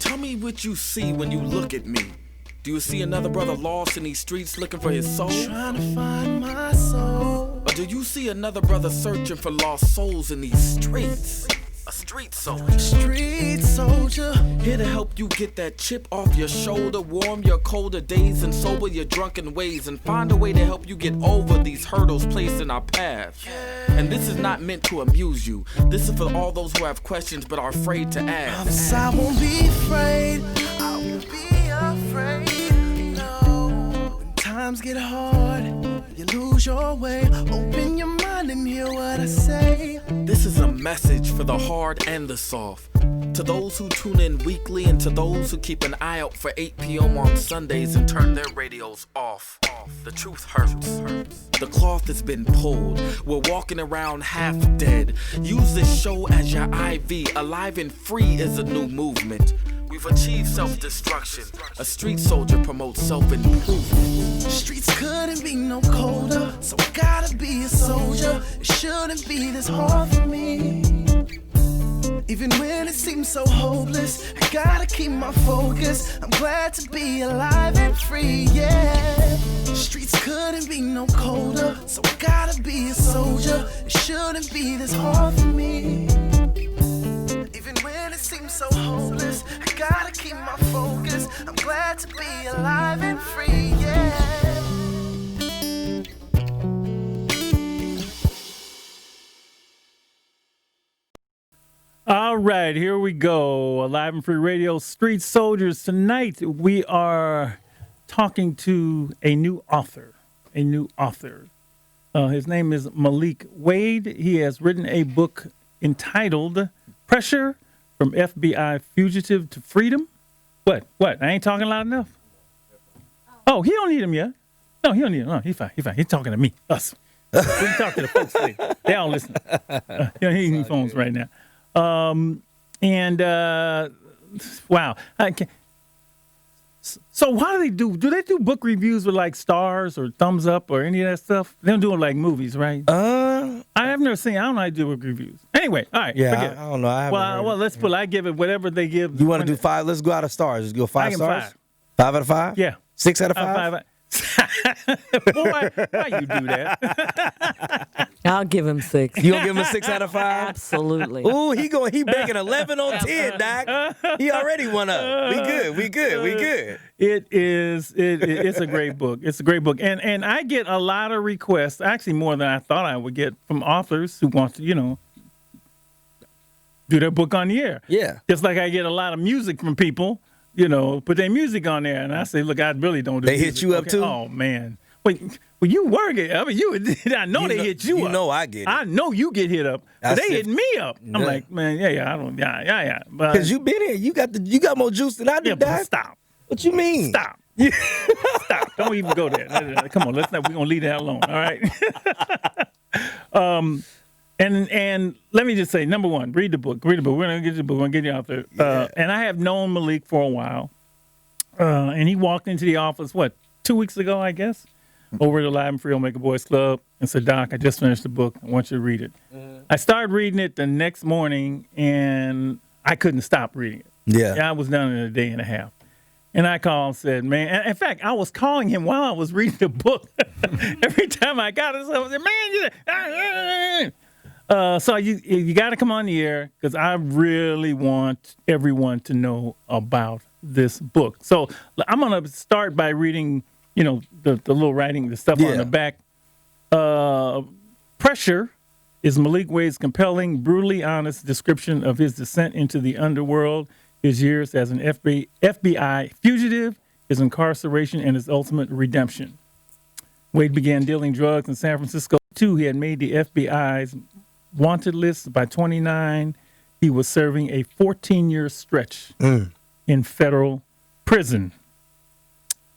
Tell me what you see when you look at me. Do you see another brother lost in these streets looking for his soul? Trying to find my soul. Or do you see another brother searching for lost souls in these streets? A street soldier. Street soldier. Here to help you get that chip off your shoulder, warm your colder days and sober your drunken ways, and find a way to help you get over these hurdles placed in our path. And this is not meant to amuse you. This is for all those who have questions but are afraid to ask. I won't be afraid. I won't be afraid. No. When times get hard, you lose your way. Open your mind and hear what I say. This is a message for the hard and the soft. To those who tune in weekly and to those who keep an eye out for 8 p.m. on Sundays and turn their radios off. The truth hurts. The cloth has been pulled. We're walking around half dead. Use this show as your IV. Alive and free is a new movement. We've achieved self-destruction. A street soldier promotes self-improvement. Streets couldn't be no colder, so I gotta be a soldier. It shouldn't be this hard for me. Even when it seems so hopeless, I gotta keep my focus. I'm glad to be alive and free, yeah. Streets couldn't be no colder, so I gotta be a soldier. It shouldn't be this hard for me. Even when it seems so hopeless, I gotta keep my focus. I'm glad to be alive and free, yeah. All right, here we go. Alive and Free Radio, Street Soldiers. Tonight we are talking to a new author. His name is Malik Wade. He has written a book entitled Pressure from FBI Fugitive to Freedom. What? I ain't talking loud enough? Oh, he don't need him yet. No, he don't need him. No, he's fine. He's talking to me, us. We can talk to the folks later. They all listen. He don't need any phones right now. Wow. So how do they do? Do they do book reviews with like stars or thumbs up or any of that stuff? They don't do it like movies, right? I've never seen. I don't know how to do book reviews. Anyway, all right. Yeah, I don't know. Well, let's put. I give it whatever they give. You want to do 5? Let's go out of stars. Just go 5 stars. 5. 5 out of 5. Yeah. 6 out of 5. Boy, why you do that? I'll give him 6. You gonna give him a 6 out of 5? Absolutely. Ooh, he making 11 on 10, Doc. He already won up. We good. It's a great book. It's a great book. And I get a lot of requests, actually more than I thought I would get, from authors who want to, do their book on the air. Yeah. Just like I get a lot of music from people, put their music on there. And I say, look, I really don't do They music. hit you up too? Oh, man. Wait, well, you work it. I mean, I know they hit you up. You know I get it. I know you get hit up. But they hit me up. I'm like, man, yeah. Because you been here. You got more juice than I do, Doc. But stop. What you mean? Stop. Stop. Don't even go there. Come on, we're gonna leave that alone. All right. And let me just say, number one, read the book. We're gonna get the book. We're gonna get you out there. Yeah. And I have known Malik for a while. And he walked into the office 2 weeks ago, I guess, over to Live and Free Omega Boys Club, and said, "Doc, I just finished the book. I want you to read it." I started reading it the next morning, and I couldn't stop reading it. Yeah. I was done in a day and a half. And I called and said, man, and in fact, I was calling him while I was reading the book. Every time I got it, I was like, man, so you got to come on the air because I really want everyone to know about this book. So I'm going to start by reading, the little writing, the stuff on the back. Pressure is Malik Wade's compelling, brutally honest description of his descent into the underworld, his years as an FBI fugitive, his incarceration, and his ultimate redemption. Wade began dealing drugs in San Francisco. He had made the FBI's wanted list. By 29, he was serving a 14-year stretch in federal prison.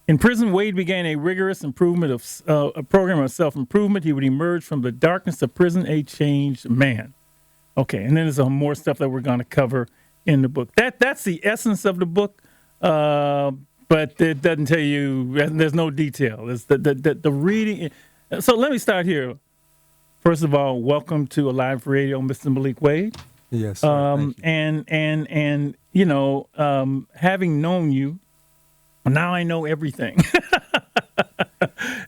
In prison, Wade began a rigorous improvement of a program of self-improvement. He would emerge from the darkness of prison a changed man. Okay, and then there's some more stuff that we're going to cover in the book. That's the essence of the book, but it doesn't tell you. There's no detail. It's the reading. So let me start here. First of all, welcome to Alive Radio, Mr. Malik Wade. Yes, sir. Thank you. And having known you, now I know everything.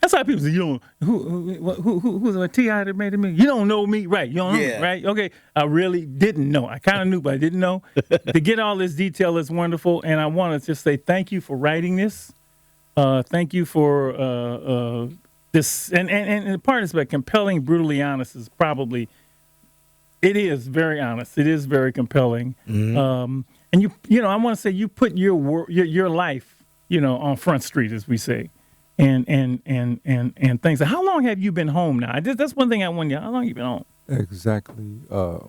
That's how people say, you don't, who's a T.I. that made it me? You don't know me, right? You don't know me, right? Okay, I really didn't know. I kind of knew, but I didn't know. To get all this detail is wonderful, and I want to just say thank you for writing this. Thank you for this, and part of this, but compelling, brutally honest is probably, it is very honest. It is very compelling. Mm-hmm. And I want to say you put your life, on Front Street, as we say. And things. How long have you been home now? That's one thing I wonder. How long have you been home? Exactly.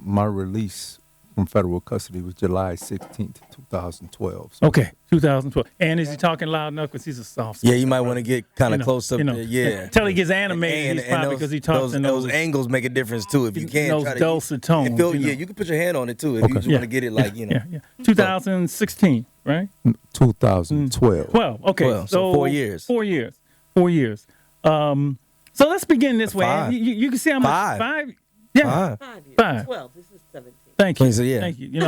My release from federal custody was July 16th, 2012. So. Okay, 2012. And is he talking loud enough? Because he's a soft. Yeah, you might want to get kind of close up. Until he gets animated, he's probably because he talks in those angles make a difference too. If you can't those dulcet tones. You can put your hand on it too if you just want to get it like. 2016, right? 2012. 12. Okay, 12, so 4 years. 4 years. 4 years. So let's begin this way. You can see how much 5. Yeah, 5. 12. This is 17. Thank you. So, yeah. Thank you.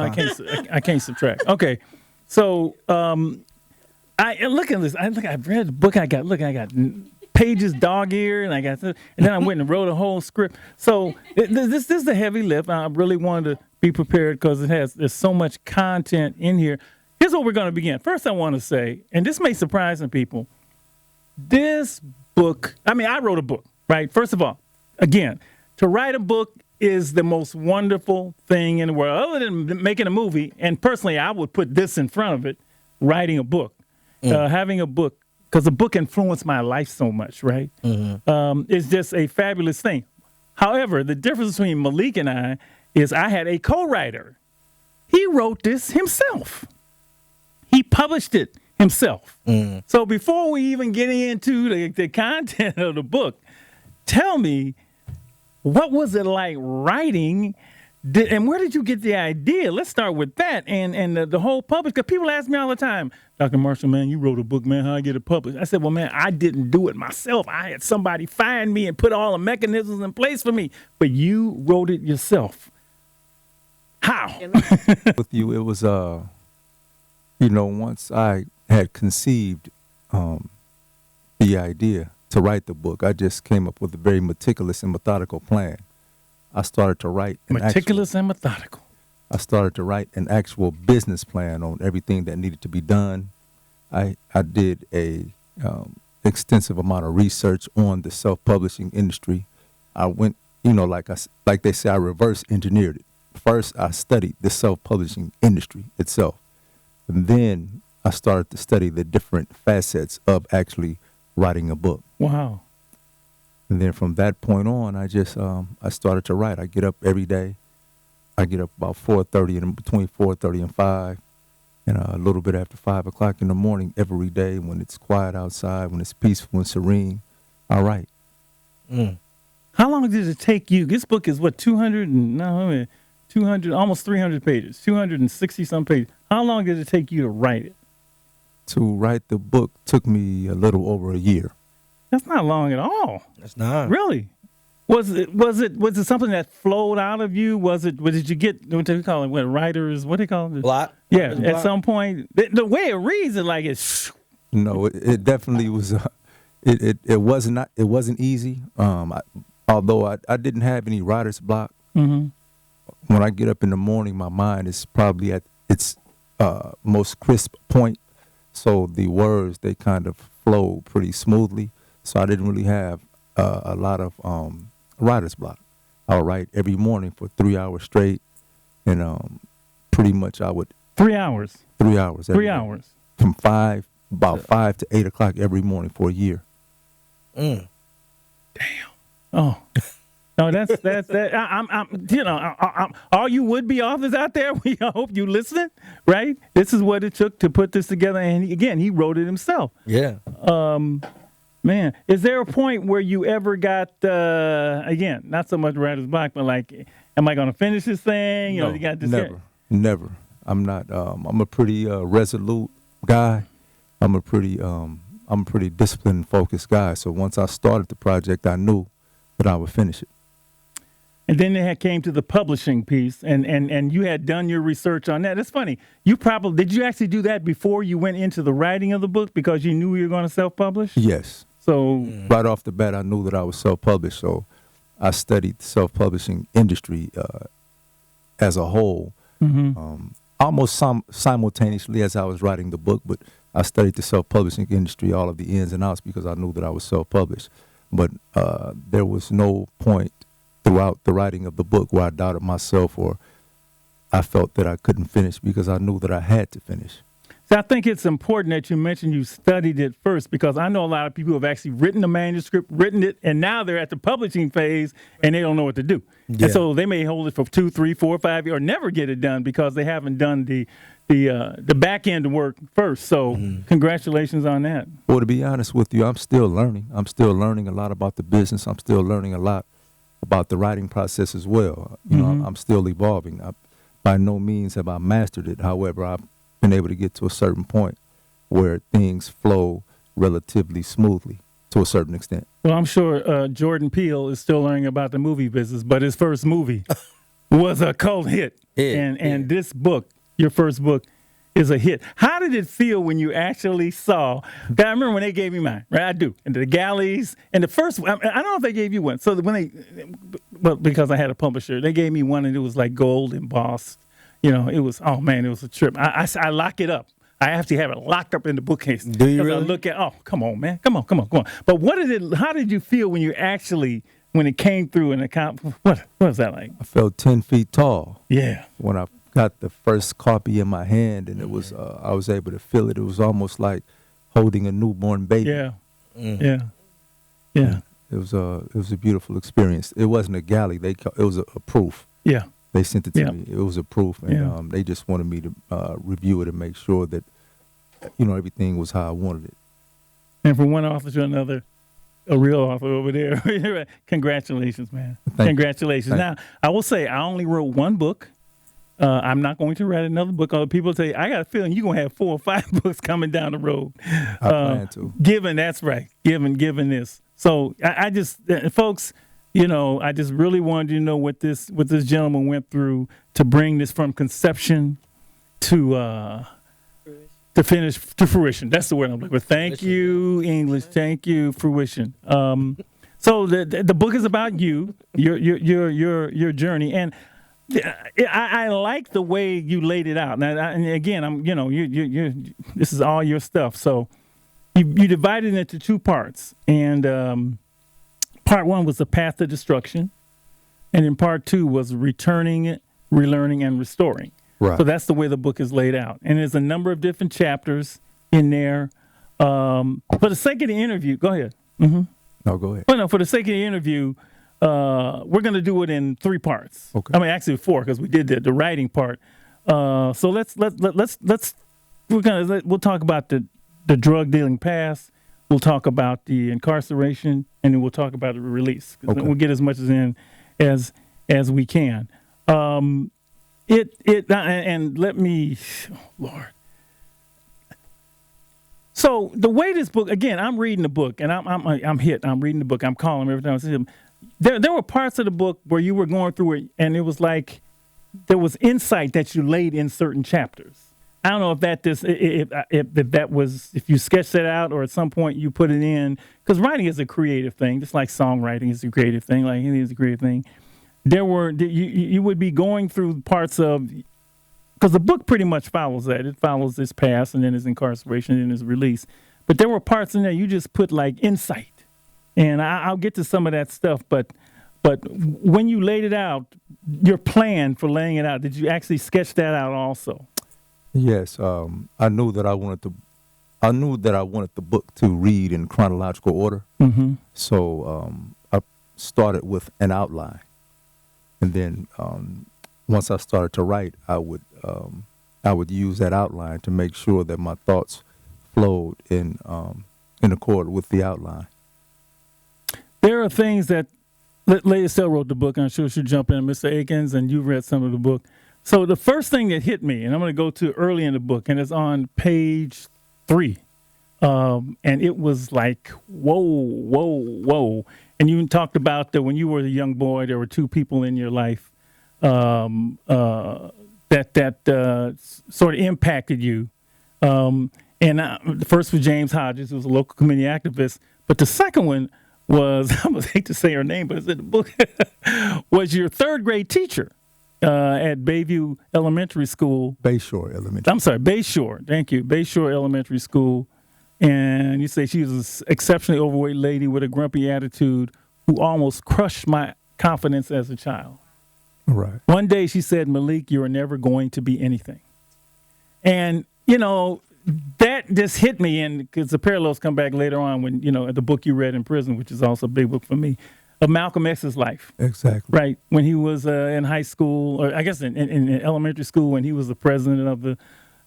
I can't subtract. Okay, so I look at this. I've read the book. I got pages dog ear, and then I went and wrote a whole script. So this is a heavy lift. I really wanted to be prepared because there's so much content in here. Here's what we're going to begin. First, I want to say, and this may surprise some people, this book, I wrote a book, right? First of all, again, to write a book is the most wonderful thing in the world, other than making a movie. And personally, I would put this in front of it, writing a book, having a book, because a book influenced my life so much, right? Mm-hmm. It's just a fabulous thing. However, the difference between Malik and I is I had a co-writer. He wrote this himself. He published it himself. Mm. So before we even get into the content of the book, tell me, what was it like writing, and where did you get the idea? Let's start with that and the whole publish. Because people ask me all the time, Dr. Marshall, man, you wrote a book, man, how I get it published? I said, well, man, I didn't do it myself. I had somebody find me and put all the mechanisms in place for me. But you wrote it yourself. How? With you, it was, once I had conceived the idea to write the book, I just came up with a very meticulous and methodical plan. I started to write and methodical. I started to write an actual business plan on everything that needed to be done. I did a extensive amount of research on the self-publishing industry. I went, like they say, I reverse engineered it. First, I studied the self-publishing industry itself, and then I started to study the different facets of actually writing a book. Wow. And then from that point on, I just I started to write. I get up every day. I get up about 4:30, and between 4:30 and 5, and a little bit after 5 o'clock in the morning every day when it's quiet outside, when it's peaceful and serene, I write. Mm. How long did it take you? This book is what, 200, almost 300 pages, 260 some pages. How long did it take you to write it? To write the book took me a little over a year. That's not long at all. That's not. Really? Was it something that flowed out of you? Did you get, what do you call it? What, writers, what do you call it? Block? Yeah, at some point. The way it reads, it's. No, it definitely was. It wasn't easy. Although I didn't have any writer's block. Mm-hmm. When I get up in the morning, my mind is probably at its most crisp point. So the words, they kind of flow pretty smoothly. So I didn't really have a lot of writer's block. I would write every morning for 3 hours straight. And pretty much I would. 3 hours? 3 hours. 3 hours. From 5 to 8 o'clock every morning for a year. Mm. Damn. Oh. No, that's all you would-be authors out there, we hope you listening, right? This is what it took to put this together, and he wrote it himself. Yeah. Man, is there a point where you ever got again, not so much writer's block, but like, am I going to finish this thing? No, you got this never. I'm not. I'm a pretty resolute guy. I'm a pretty disciplined, focused guy. So once I started the project, I knew that I would finish it. And then they came to the publishing piece, and you had done your research on that. It's funny. Did you actually do that before you went into the writing of the book because you knew you were going to self-publish? Yes. So Right off the bat, I knew that I was self-published, so I studied the self-publishing industry as a whole, almost simultaneously as I was writing the book, but I studied the self-publishing industry, all of the ins and outs, because I knew that I was self-published. But there was no point throughout the writing of the book where I doubted myself or I felt that I couldn't finish, because I knew that I had to finish. So I think it's important that you mentioned you studied it first, because I know a lot of people who have actually written the manuscript, written it, and now they're at the publishing phase and they don't know what to do. Yeah. And so they may hold it for 2, 3, 4, 5 years or never get it done because they haven't done the back end work first. So congratulations on that. Well, to be honest with you, I'm still learning. I'm still learning a lot about the business. I'm still learning a lot about the writing process as well. You know, I'm still evolving. By no means have I mastered it. However, I've been able to get to a certain point where things flow relatively smoothly to a certain extent. Well, I'm sure Jordan Peele is still learning about the movie business, but his first movie was a cult hit. And this book, your first book, is a hit. How did it feel when you actually saw? I remember when they gave me mine, right? I do. And the galleys, and the first one, I don't know if they gave you one. So because I had a publisher, they gave me one, and it was like gold embossed. You know, it was, oh man, it was a trip. I lock it up. I actually have it locked up in the bookcase. Do you really? I look at, come on, man. Come on. But how did you feel when it came through and what was that like? I felt 10 feet tall. Yeah. When I got the first copy in my hand, and it was, I was able to feel it. It was almost like holding a newborn baby. Yeah. Yeah. It was a beautiful experience. It wasn't a galley. It was a proof. Yeah. They sent it to me. It was a proof, and Yeah. they just wanted me to review it and make sure that, everything was how I wanted it. And from one author to another, a real author over there. Congratulations, man. Congratulations. Thank Now, I will say I only wrote one book. I'm not going to write another book. Other people say, I got a feeling you're going to have 4 or 5 books coming down the road. I plan to. Given this. So I just, folks, I just really wanted you to know what this gentleman went through to bring this from conception to fruition. That's the word I'm looking for. Thank you, English. Thank you, fruition. So the book is about you, your journey, and I like the way you laid it out. Now, and again, this is all your stuff. So you divided it into 2 parts, and part 1 was the path to destruction, and then part 2 was returning, relearning, and restoring. Right. So that's the way the book is laid out. And there's a number of different chapters in there. For the sake of the interview, go ahead. Mm-hmm. No, go ahead. Well, no, for the sake of the interview, we're going to do it in 3 parts. Okay. I mean, actually 4, because we did the writing part. So we'll talk about the drug dealing past. We'll talk about the incarceration, and then we'll talk about the release. Okay. We'll get as much in as we can. And let me, Lord. So the way this book, again, I'm reading the book, and I'm hit. I'm reading the book. I'm calling him every time I see him. There were parts of the book where you were going through it, and it was like there was insight that you laid in certain chapters. I don't know if you sketched that out or at some point you put it in, because writing is a creative thing, just like songwriting is a creative thing, like anything is a creative thing. You would be going through parts of, because the book pretty much follows that. It follows his past and then his incarceration and then his release. But there were parts in there you just put like insight. And I'll get to some of that stuff, but when you laid it out, your plan for laying it out, did you actually sketch that out also? Yes, I knew that I wanted the book to read in chronological order. Mm-hmm. So I started with an outline, and then once I started to write, I would use that outline to make sure that my thoughts flowed in accord with the outline. There are things that Lady Estelle wrote the book, and I'm sure she'll jump in, Mr. Akins, and you read some of the book. So the first thing that hit me, and I'm going to go to early in the book, and it's on page 3, and it was like, whoa. and you talked about that when you were a young boy, there were two people in your life that sort of impacted you. The first was James Hodges, who was a local community activist. But the second one was, I would hate to say her name, but it's in the book, was your third grade teacher at Bayview Elementary School. Bayshore Elementary. I'm sorry, Bayshore. Thank you. Bayshore Elementary School. And you say she was an exceptionally overweight lady with a grumpy attitude who almost crushed my confidence as a child. Right. One day she said, Malik, you are never going to be anything. And, that just hit me, and because the parallels come back later on when, the book you read in prison, which is also a big book for me, of Malcolm X's life. Exactly. Right. When he was in high school, or I guess in elementary school, when he was the president of the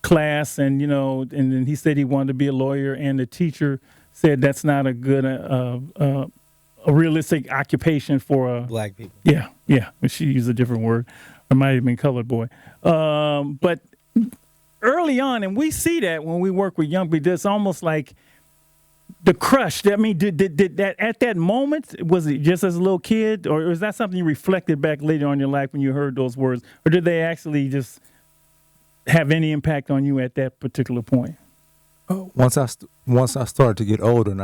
class, and, and then he said he wanted to be a lawyer, and the teacher said that's not a good, a realistic occupation for black people. Yeah. But she used a different word. It might have been colored boy. But early on, and we see that when we work with young people, it's almost like the crush. I mean, did that at that moment, was it just as a little kid, or was that something you reflected back later on in your life when you heard those words, or did they actually just have any impact on you at that particular point? Once I started to get older, and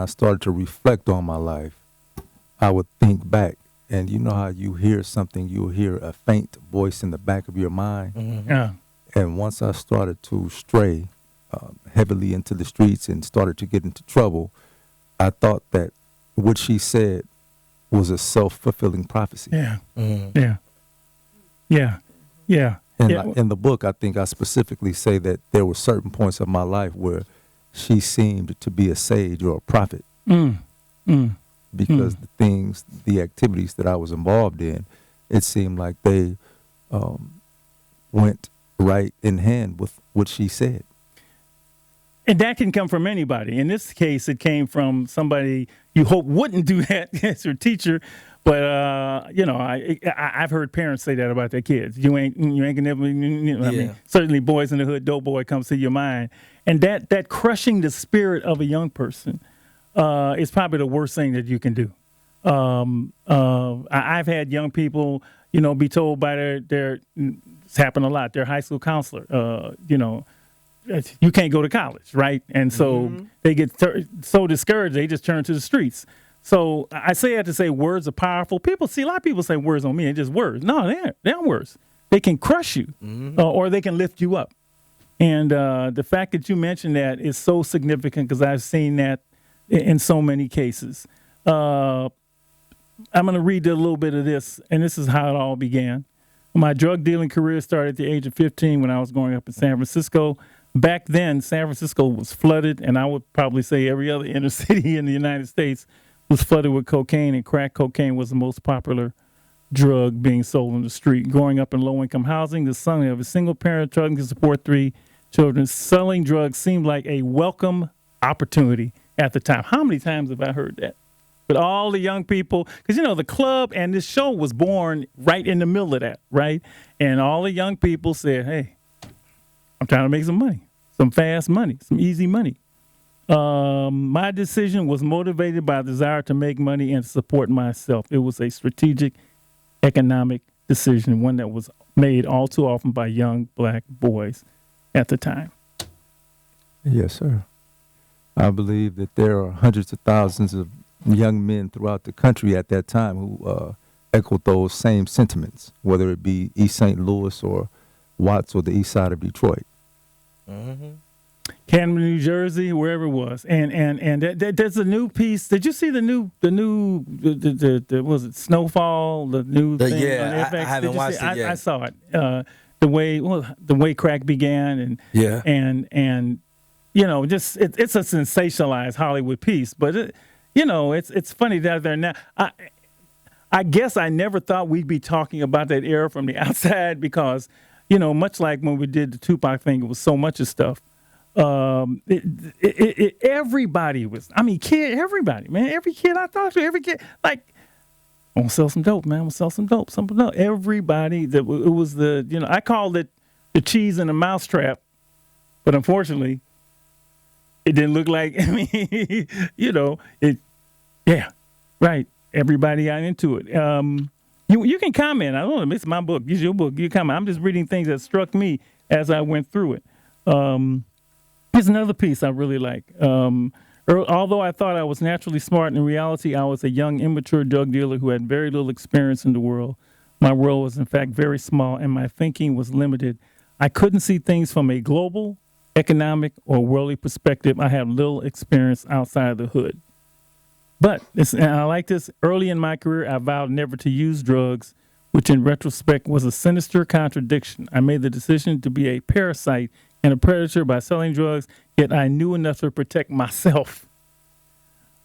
I started to reflect on my life, I would think back. And you know how you hear something, you'll hear a faint voice in the back of your mind. Mm-hmm. Yeah. And once I started to stray heavily into the streets and started to get into trouble, I thought that what she said was a self-fulfilling prophecy. Yeah. Mm-hmm. Yeah. And in the book, I think I specifically say that there were certain points of my life where she seemed to be a sage or a prophet. Because the activities that I was involved in, it seemed like they went right in hand with what she said. And that can come from anybody. In this case, it came from somebody you hope wouldn't do that as your teacher. But I've heard parents say that about their kids. You ain't gonna never. I mean, certainly, boys in the hood, dope boy comes to your mind, and that crushing the spirit of a young person is probably the worst thing that you can do. I've had young people, be told by their it's happened a lot, their high school counselor, you can't go to college, right? And so they get so discouraged, they just turn to the streets. So I say that to say words are powerful. A lot of people say words on me, and just words. No, they aren't words. They can crush you, or they can lift you up. And the fact that you mentioned that is so significant, because I've seen that in so many cases. I'm going to read a little bit of this, and this is how it all began. My drug dealing career started at the age of 15 when I was growing up in San Francisco. Back then, San Francisco was flooded, and I would probably say every other inner city in the United States was flooded with cocaine, and crack cocaine was the most popular drug being sold on the street. Growing up in low-income housing, the son of a single-parent struggling to support 3 children, selling drugs seemed like a welcome opportunity at the time. How many times have I heard that? But all the young people, because, the club and this show was born right in the middle of that, right? And all the young people said, hey, I'm trying to make some money, some fast money, some easy money. My decision was motivated by a desire to make money and support myself. It was a strategic economic decision, one that was made all too often by young black boys at the time. Yes, sir. I believe that there are hundreds of thousands of young men throughout the country at that time who echoed those same sentiments, whether it be East St. Louis or Watts or the east side of Detroit. Mm-hmm. Camden, New Jersey, wherever it was, and there's a new piece. Did you see the was it Snowfall? The new thing on FX? I haven't watched it yet. I saw it. The way crack began, and just it's a sensationalized Hollywood piece, but it's funny that they're now. I guess I never thought we'd be talking about that era from the outside, because much like when we did the Tupac thing, it was so much of stuff. Everybody was, everybody, man, every kid I talked to, every kid, like, I'm gonna sell some dope, man. I'm gonna sell some dope. Everybody, it was I called it the cheese in the mousetrap, but unfortunately, It didn't look like, I mean, yeah, right. Everybody got into it. You can comment. I don't want to miss my book. Use your book. You comment. I'm just reading things that struck me as I went through it. Here's another piece I really like. Although I thought I was naturally smart, in reality, I was a young, immature drug dealer who had very little experience in the world. My world was, in fact, very small, and my thinking was limited. I couldn't see things from a global, economic, or worldly perspective. I had little experience outside of the hood. But, and I like this, early in my career, I vowed never to use drugs, which in retrospect was a sinister contradiction. I made the decision to be a parasite and a predator by selling drugs, yet I knew enough to protect myself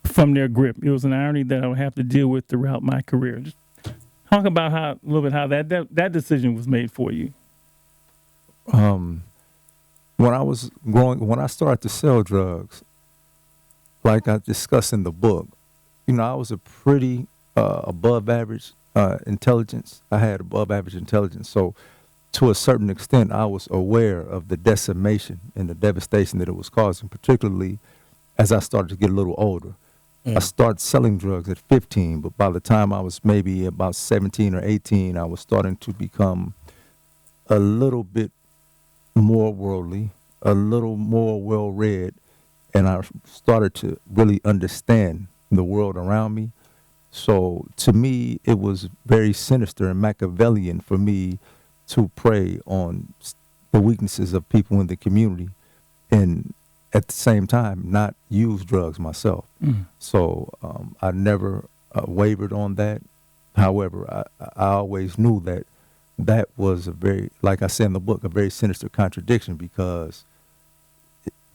from their grip. It was an irony that I would have to deal with throughout my career. Just talk about a little bit how that decision was made for you. When I started to sell drugs, like I discussed in the book, I was a pretty above average intelligence. I had above average intelligence. So to a certain extent, I was aware of the decimation and the devastation that it was causing, particularly as I started to get a little older. I started selling drugs at 15, but by the time I was maybe about 17 or 18, I was starting to become a little bit more worldly, a little more well-read, and I started to really understand the world around me. So to me, it was very sinister and Machiavellian for me to prey on the weaknesses of people in the community and at the same time not use drugs myself. So I never wavered on that. However, I always knew that was a very, like I said in the book, a very sinister contradiction because,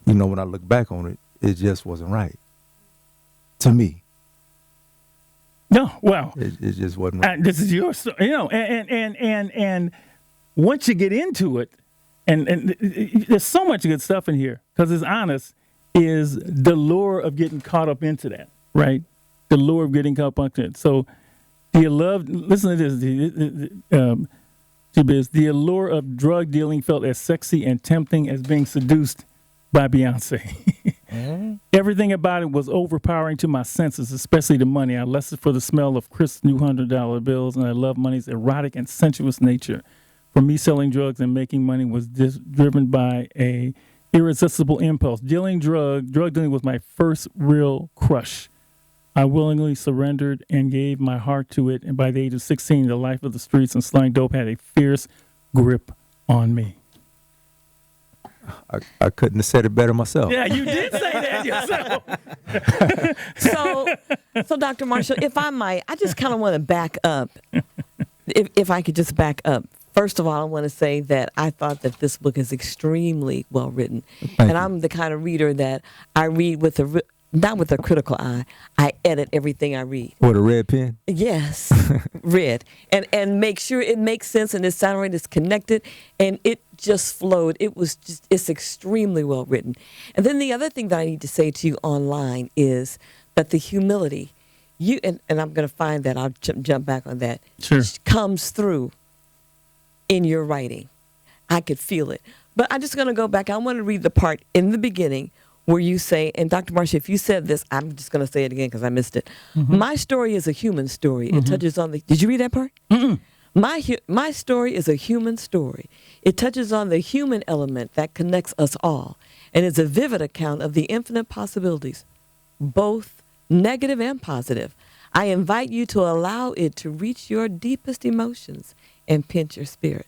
when I look back on it, it just wasn't right to me. No, well, it just wasn't right. This is your story, and once you get into it, and there's so much good stuff in here because it's honest, is the lure of getting caught up into that, right? The lure of getting caught up into it. So, listen to this, the allure of drug dealing felt as sexy and tempting as being seduced by Beyonce. Everything about it was overpowering to my senses, especially the money. I lusted for the smell of crisp new $100 bills, and I love money's erotic and sensuous nature. For me, selling drugs and making money was driven by a irresistible impulse. Drug dealing was my first real crush. I willingly surrendered and gave my heart to it, and by the age of 16, the life of the streets and selling dope had a fierce grip on me. I couldn't have said it better myself. Yeah, you did say that yourself. So Dr. Marshall, if I might, I just kind of want to back up. If I could just back up. First of all, I want to say that I thought that this book is extremely well written. Thank you. I'm the kind of reader that I read not with a critical eye. I edit everything I read. With a red pen? Yes, red. And make sure it makes sense and it's sounding, it's connected, and it just flowed. It's extremely well written. And then the other thing that I need to say to you online is that the humility, and I'm going to find that, I'll jump back on that, sure, comes through in your writing. I could feel it. But I'm just going to go back. I want to read the part in the beginning where you say, and Dr. Marcia, if you said this, I'm just going to say it again because I missed it. My story is a human story. It touches on did you read that part? My story is a human story. It touches on the human element that connects us all, and is a vivid account of the infinite possibilities, both negative and positive. I invite you to allow it to reach your deepest emotions and pinch your spirit.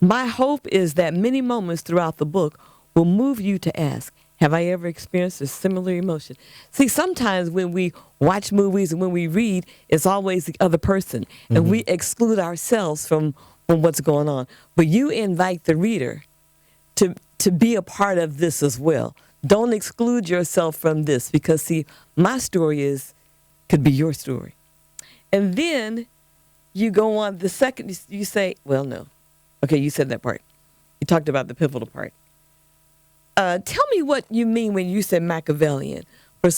My hope is that many moments throughout the book will move you to ask, have I ever experienced a similar emotion? See, sometimes when we watch movies and when we read, it's always the other person, and we exclude ourselves from what's going on. But you invite the reader to be a part of this as well. Don't exclude yourself from this because, see, my story could be your story. And then you go on the second, you say, well, no. Okay, you said that part. You talked about the pivotal part. Tell me what you mean when you said Machiavellian. For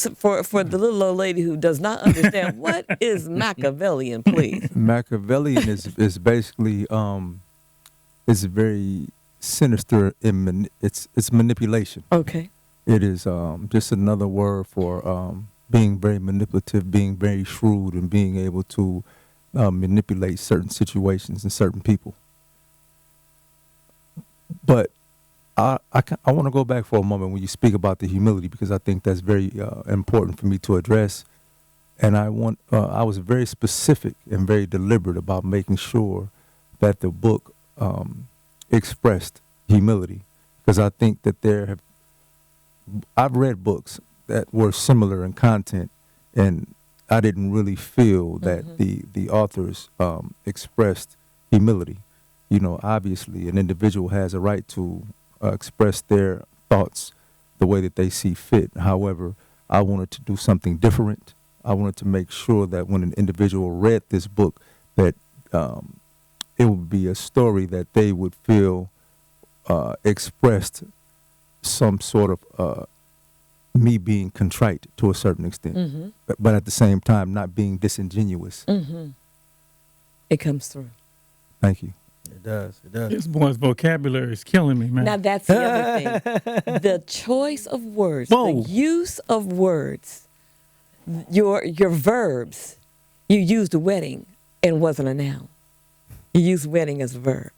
the little old lady who does not understand, what is Machiavellian, please? Machiavellian is basically it's very sinister in it's manipulation. Okay. It is just another word for being very manipulative, being very shrewd, and being able to manipulate certain situations and certain people. But I want to go back for a moment when you speak about the humility, because I think that's very important for me to address. And I was very specific and very deliberate about making sure that the book expressed humility, because I think that I've read books that were similar in content, and I didn't really feel that the authors expressed humility. You know, obviously, an individual has a right to express their thoughts the way that they see fit. However, I wanted to do something different. I wanted to make sure that when an individual read this book, that it would be a story that they would feel expressed some sort of me being contrite to a certain extent, but at the same time not being disingenuous. It comes through. Thank you. It does. It does. This boy's vocabulary is killing me, man. Now that's the other thing. The choice of words, Whoa. the use of words, your verbs. You used wedding and wasn't a noun. You used wedding as a verb.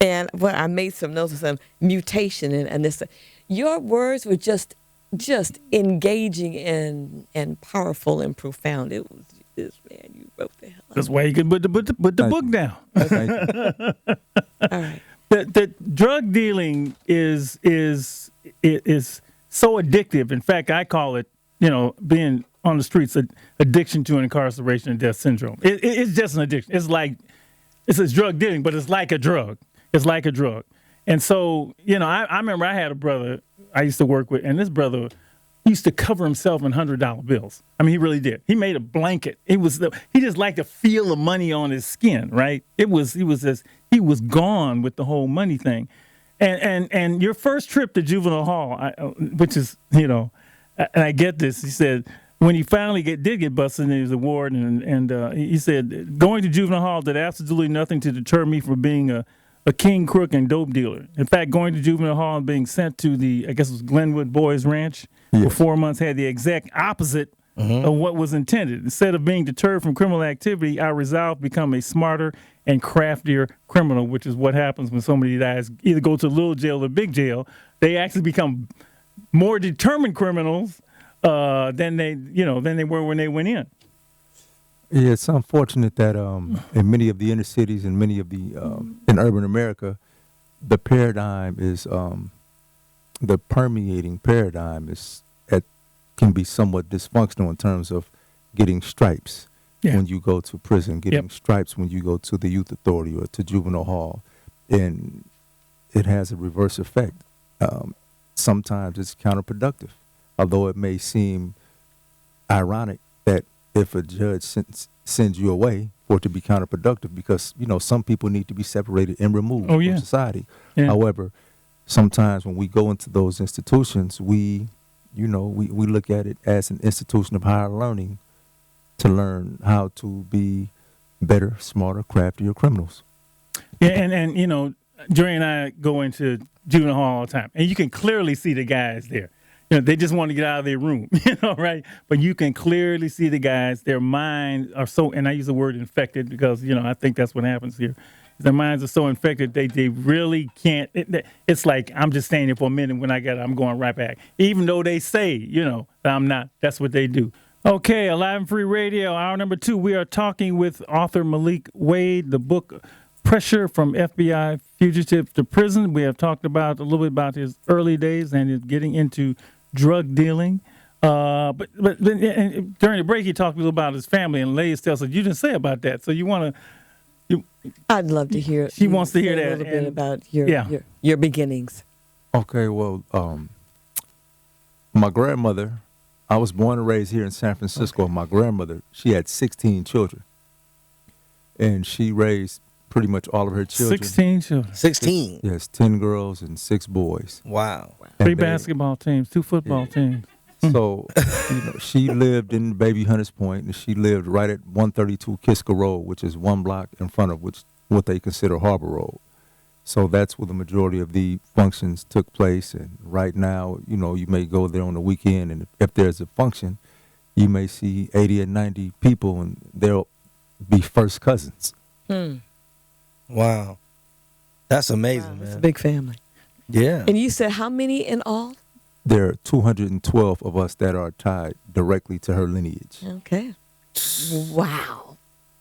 And I made some notes of some mutation and this. Your words were just engaging and powerful and profound. It was this, man. You wrote the hell. That's why you can put the book down. Thank you. All right. The drug dealing is so addictive. In fact, I call it, being on the streets, addiction to incarceration and death syndrome. It's just an addiction. It's drug dealing, but it's like a drug. It's like a drug. And so, I remember I had a brother I used to work with, and this brother used to cover himself in $100 bills. I mean, he really did. He made a blanket. He just liked to feel the money on his skin, right? He was gone with the whole money thing. And your first trip to juvenile hall, which is, and I get this, he said, when he finally did get busted in his award, and he said, going to juvenile hall did absolutely nothing to deter me from being a king, crook, and dope dealer. In fact, going to juvenile hall and being sent to I guess it was Glenwood Boys Ranch for 4 months had the exact opposite of what was intended. Instead of being deterred from criminal activity, I resolved to become a smarter and craftier criminal, which is what happens when somebody dies, either go to little jail or big jail. They actually become more determined criminals than they were when they went in. Yeah, it's unfortunate that in many of the inner cities and many of the in urban America, the paradigm is the permeating paradigm can be somewhat dysfunctional in terms of getting stripes when you go to prison, getting stripes when you go to the youth authority or to juvenile hall, and it has a reverse effect. Sometimes it's counterproductive, although it may seem ironic that if a judge sends you away for it to be counterproductive, because some people need to be separated and removed from society. Yeah. However, sometimes when we go into those institutions, we look at it as an institution of higher learning to learn how to be better, smarter, craftier criminals. Yeah, and Jerry and I go into juvenile hall all the time, and you can clearly see the guys there. They just want to get out of their room, right? But you can clearly see the guys, their minds are so, and I use the word infected because, I think that's what happens here. Their minds are so infected, they really can't. It's like, I'm just staying here for a minute. When I get it, I'm going right back. Even though they say, that I'm not, that's what they do. Okay, Alive and Free Radio, hour number 2. We are talking with author Malik Wade, the book Pressure from FBI Fugitive to Prison. We have talked about a little bit about his early days and his getting into drug dealing. But during the break, he talked a little about his family, and Leah said, you didn't say about that. So you want to... I'd love to hear. She wants to hear that. A little bit about your beginnings. Okay, well, my grandmother, I was born and raised here in San Francisco. Okay. My grandmother, she had 16 children, and she raised pretty much all of her children. 16 children. 16. Yes, 10 girls and 6 boys. Wow. 3 basketball teams, 2 football teams. So, she lived in Baby Hunters Point, and she lived right at 132 Kiska Road, which is one block in front of what they consider Harbor Road. So that's where the majority of the functions took place. And right now, you may go there on the weekend, and if there's a function, you may see 80 or 90 people, and they'll be first cousins. Wow. That's amazing, It's a man. big family. Yeah. And you said how many in all? There are 212 of us that are tied directly to her lineage. Okay. Wow.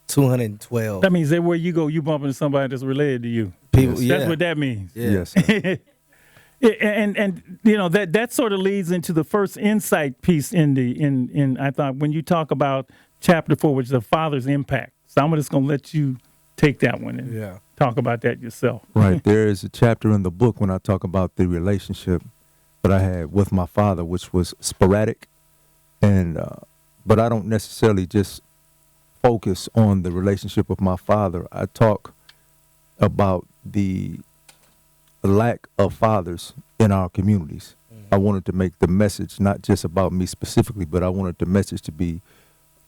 212 That means everywhere you go, you bump into somebody that's related to you. people. Yeah. That's what that means. Yeah. Yes, sir. And that sort of leads into the first insight piece in I thought when you talk about chapter 4, which is the father's impact. So I'm just gonna let you take that one and talk about that yourself. Right. There is a chapter in the book when I talk about the relationship that I had with my father, which was sporadic, and but I don't necessarily just focus on the relationship with my father. I talk about the lack of fathers in our communities. I wanted to make the message not just about me specifically, but I wanted the message to be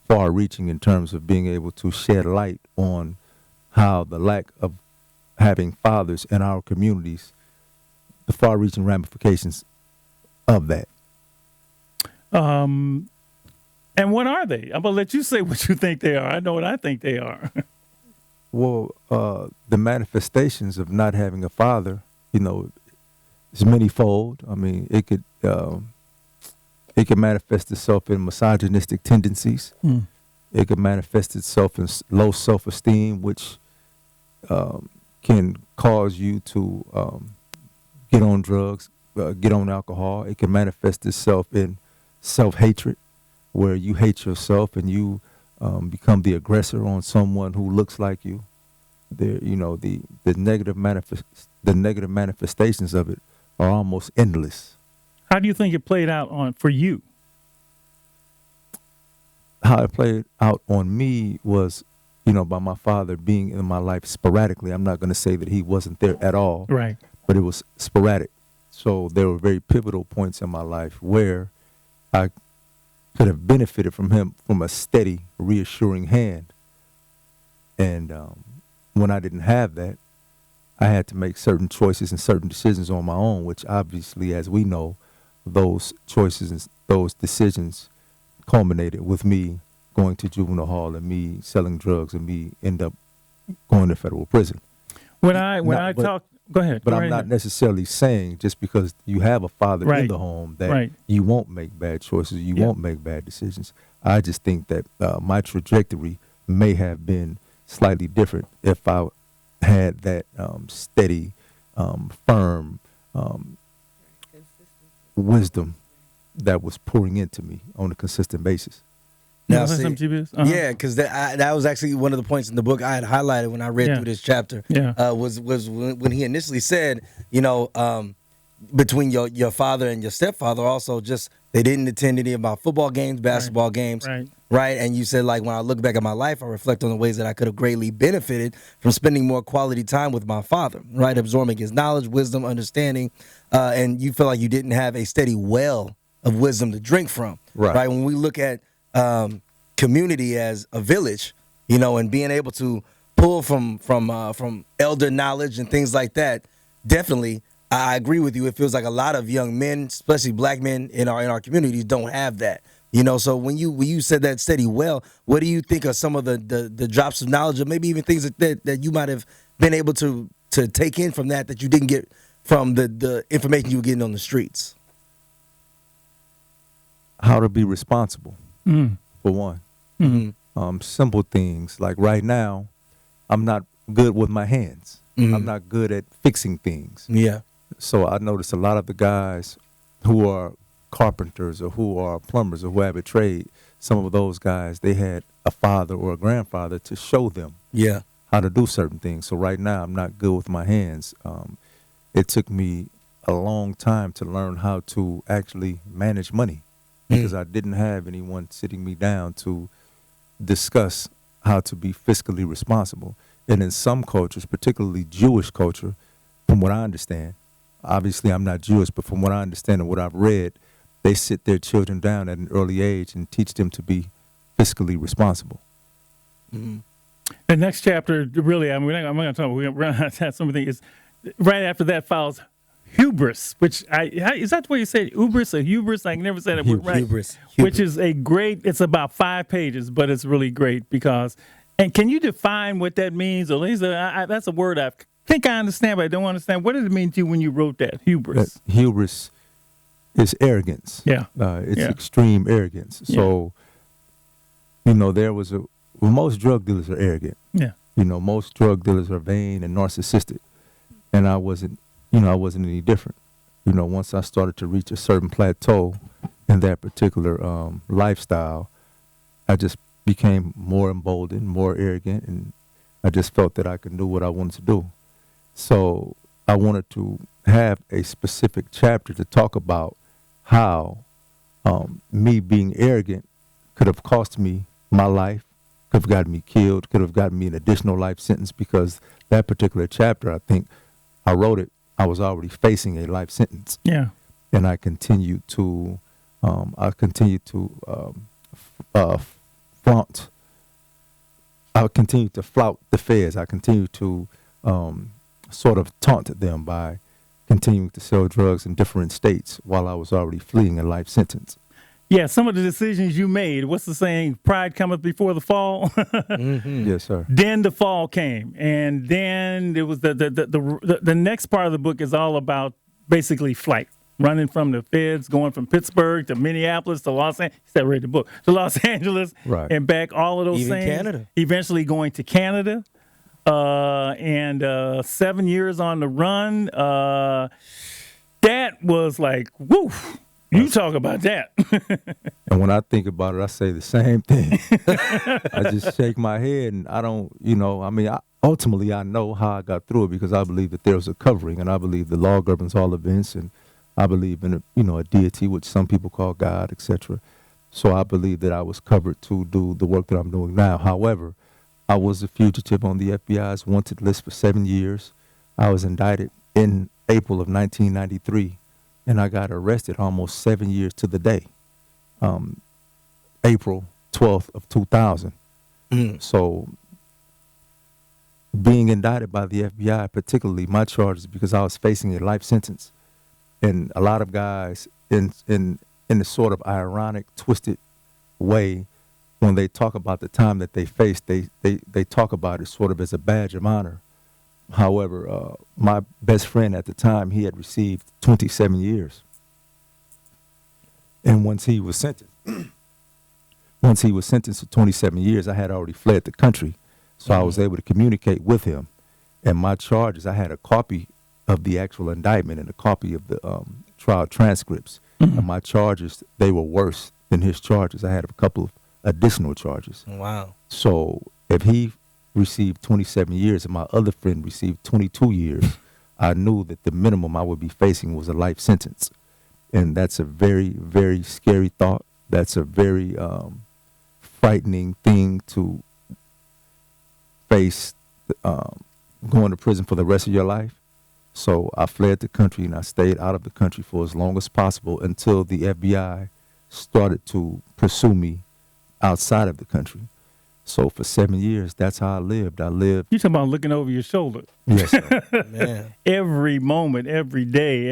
far-reaching in terms of being able to shed light on how the lack of having fathers in our communities, the far-reaching ramifications of that. And what are they? I'm gonna let you say what you think they are. I know what I think they are. Well, the manifestations of not having a father, is manyfold. I mean, it could manifest itself in misogynistic tendencies. It could manifest itself in low self-esteem, which can cause you to get on drugs, get on alcohol. It can manifest itself in self-hatred, where you hate yourself and you become the aggressor on someone who looks like you. The negative manifestations of it are almost endless. How do you think it played out for you? How it played out on me was, by my father being in my life sporadically. I'm not going to say that he wasn't there at all, Right. but it was sporadic. So there were very pivotal points in my life where I could have benefited from him, from a steady, reassuring hand. And when I didn't have that, I had to make certain choices and certain decisions on my own, which obviously, as we know, those choices and those decisions culminated with me going to juvenile hall and me selling drugs and me end up going to federal prison. Go ahead. But Go I'm right not ahead. necessarily saying just because you have a father in Right. the home that Right. you won't make bad choices, you won't make bad decisions. I just think that my trajectory may have been slightly different if I had that steady, firm wisdom that was pouring into me on a consistent basis. You Now, wanna say see, something, GBS? Uh-huh. yeah, because that was actually one of the points in the book I had highlighted when I read Yeah. through this chapter. Yeah. Was when he initially said, between your father and your stepfather, also just they didn't attend any of my football games, basketball games, Right. And you said, like, when I look back at my life, I reflect on the ways that I could have greatly benefited from spending more quality time with my father, right, absorbing his knowledge, wisdom, understanding, and you feel like you didn't have a steady well of wisdom to drink from, Right. When we look at community as a village, and being able to pull from elder knowledge and things like that, definitely, I agree with you. It feels like a lot of young men, especially black men in our communities, don't have that. So when you said that steady well, what do you think are some of the drops of knowledge, or maybe even things that you might have been able to take in from that you didn't get from the information you were getting on the streets? How to be responsible, for one. Mm-hmm. Simple things like right now, I'm not good with my hands. I'm not good at fixing things. Yeah. So I notice a lot of the guys who are carpenters or who are plumbers or who have a trade, some of those guys, they had a father or a grandfather to show them how to do certain things. So right now, I'm not good with my hands. It took me a long time to learn how to actually manage money because I didn't have anyone sitting me down to discuss how to be fiscally responsible. And in some cultures, particularly Jewish culture, from what I understand, obviously I'm not Jewish, but from what I understand and what I've read, they sit their children down at an early age and teach them to be fiscally responsible. The next chapter, really, I'm going to talk. We're going to have some of the things. right after that follows hubris, which is that the way you say it? Hubris or hubris? I never said it right. Hubris. Which is a great. It's about 5 pages, but it's really great because. And can you define what that means? Or that's a word I think I understand, but I don't understand. What did it mean to you when you wrote that hubris? Hubris is arrogance. Yeah, it's extreme arrogance. So, there was most drug dealers are arrogant. Yeah. Most drug dealers are vain and narcissistic, and I wasn't any different. Once I started to reach a certain plateau in that particular lifestyle, I just became more emboldened, more arrogant, and I just felt that I could do what I wanted to do. So I wanted to have a specific chapter to talk about how me being arrogant could have cost me my life, could have gotten me killed, could have gotten me an additional life sentence, because that particular chapter, I think I wrote it, I was already facing a life sentence. Yeah. And I continued to flout the feds. I continued to sort of taunt them by continuing to sell drugs in different states while I was already fleeing a life sentence. Yeah, some of the decisions you made, what's the saying, pride cometh before the fall? Mm-hmm. Yes, sir. Then the fall came, and then there was the next part of the book is all about basically flight. Running from the feds, going from Pittsburgh to Minneapolis to Los Angeles. He said, read the book. To Los Angeles right. And back, all of those Even things. Canada. Eventually going to Canada. And 7 years on the run. That was like, woo. You talk about that. And when I think about it, I say the same thing. I just shake my head, and I don't, ultimately I know how I got through it, because I believe that there's a covering, and I believe the law governs all events, and I believe in a deity, which some people call God, etc. So I believe that I was covered to do the work that I'm doing now. However, I was a fugitive on the FBI's wanted list for 7 years. I was indicted in April of 1993, and I got arrested almost 7 years to the day, April 12th of 2000. So being indicted by the FBI, particularly my charges, because I was facing a life sentence. And a lot of guys in a sort of ironic, twisted way, when they talk about the time that they faced, they talk about it sort of as a badge of honor. However, my best friend at the time, he had received 27 years. And once he was sentenced to 27 years, I had already fled the country. So I was able to communicate with him. And my charges, I had a copy of the actual indictment and a copy of the trial transcripts. And my charges, they were worse than his charges. I had a couple of additional charges. Wow. So if he received 27 years and my other friend received 22 years, I knew that the minimum I would be facing was a life sentence. And that's a very, very scary thought. That's a very frightening thing to face, going to prison for the rest of your life. So I fled the country, and I stayed out of the country for as long as possible until the FBI started to pursue me outside of the country. So for 7 years, that's how I lived. You talking about looking over your shoulder? Yes, sir. Man. Every moment, every day.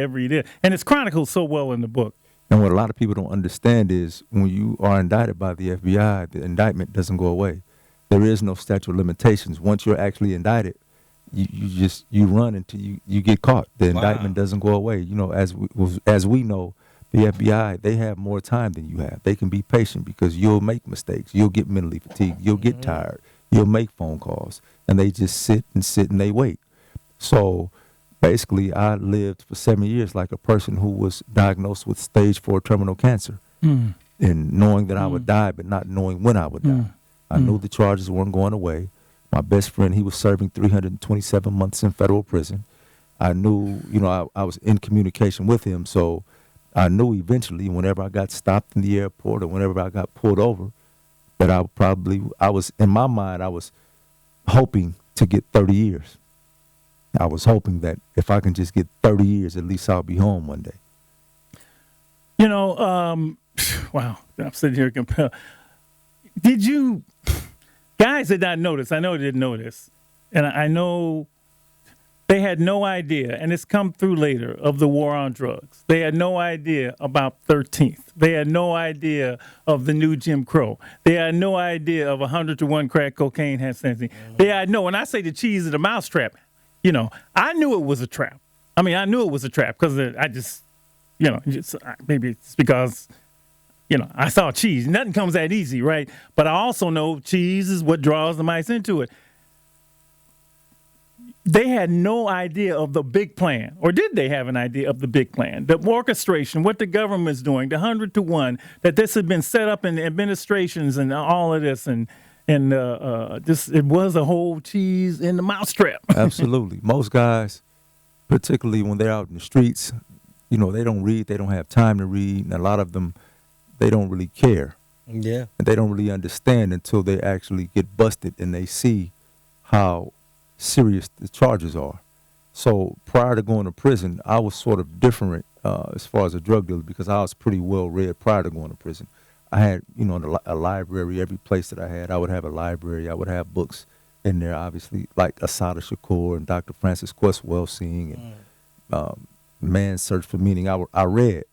And it's chronicled so well in the book. And what a lot of people don't understand is when you are indicted by the FBI, the indictment doesn't go away. There is no statute of limitations. Once you're actually indicted, you run until you get caught. The indictment doesn't go away. As we know, the FBI, they have more time than you have. They can be patient because you'll make mistakes. You'll get mentally fatigued. You'll get tired. You'll make phone calls. And they just sit and they wait. So basically, I lived for 7 years like a person who was diagnosed with stage 4 terminal cancer. And knowing that I would die, but not knowing when I would die. I knew the charges weren't going away. My best friend, he was serving 327 months in federal prison. I knew, I was in communication with him, so I knew eventually whenever I got stopped in the airport or whenever I got pulled over, that in my mind, I was hoping to get 30 years. I was hoping that if I can just get 30 years, at least I'll be home one day. Wow, I'm sitting here compelled. Guys did not notice. I know they didn't notice. And I know They had no idea, and it's come through later, of the war on drugs. They had no idea about 13th. They had no idea of the new Jim Crow. They had no idea of 100-to-1 crack cocaine had sentencing. They had no, when I say the cheese of the mousetrap, I knew it was a trap. I mean, I knew it was a trap because I just, maybe it's because, I saw cheese. Nothing comes that easy, right? But I also know cheese is what draws the mice into it. They had no idea of the big plan, or did they have an idea of the big plan? The orchestration, what the government's doing, the 100-to-1, that this had been set up in the administrations and all of this, and just it was a whole cheese in the mousetrap. Absolutely. Most guys, particularly when they're out in the streets, they don't read, they don't have time to read, and a lot of them, they don't really care. Yeah. And they don't really understand until they actually get busted and they see how serious the charges are. So prior to going to prison, I was sort of different as far as a drug dealer because I was pretty well read prior to going to prison. I had, a library. Every place that I would have a library. I would have books in there, obviously, like Assata Shakur and Dr. Francis Quest Wellsing and Man's Search for Meaning. I read.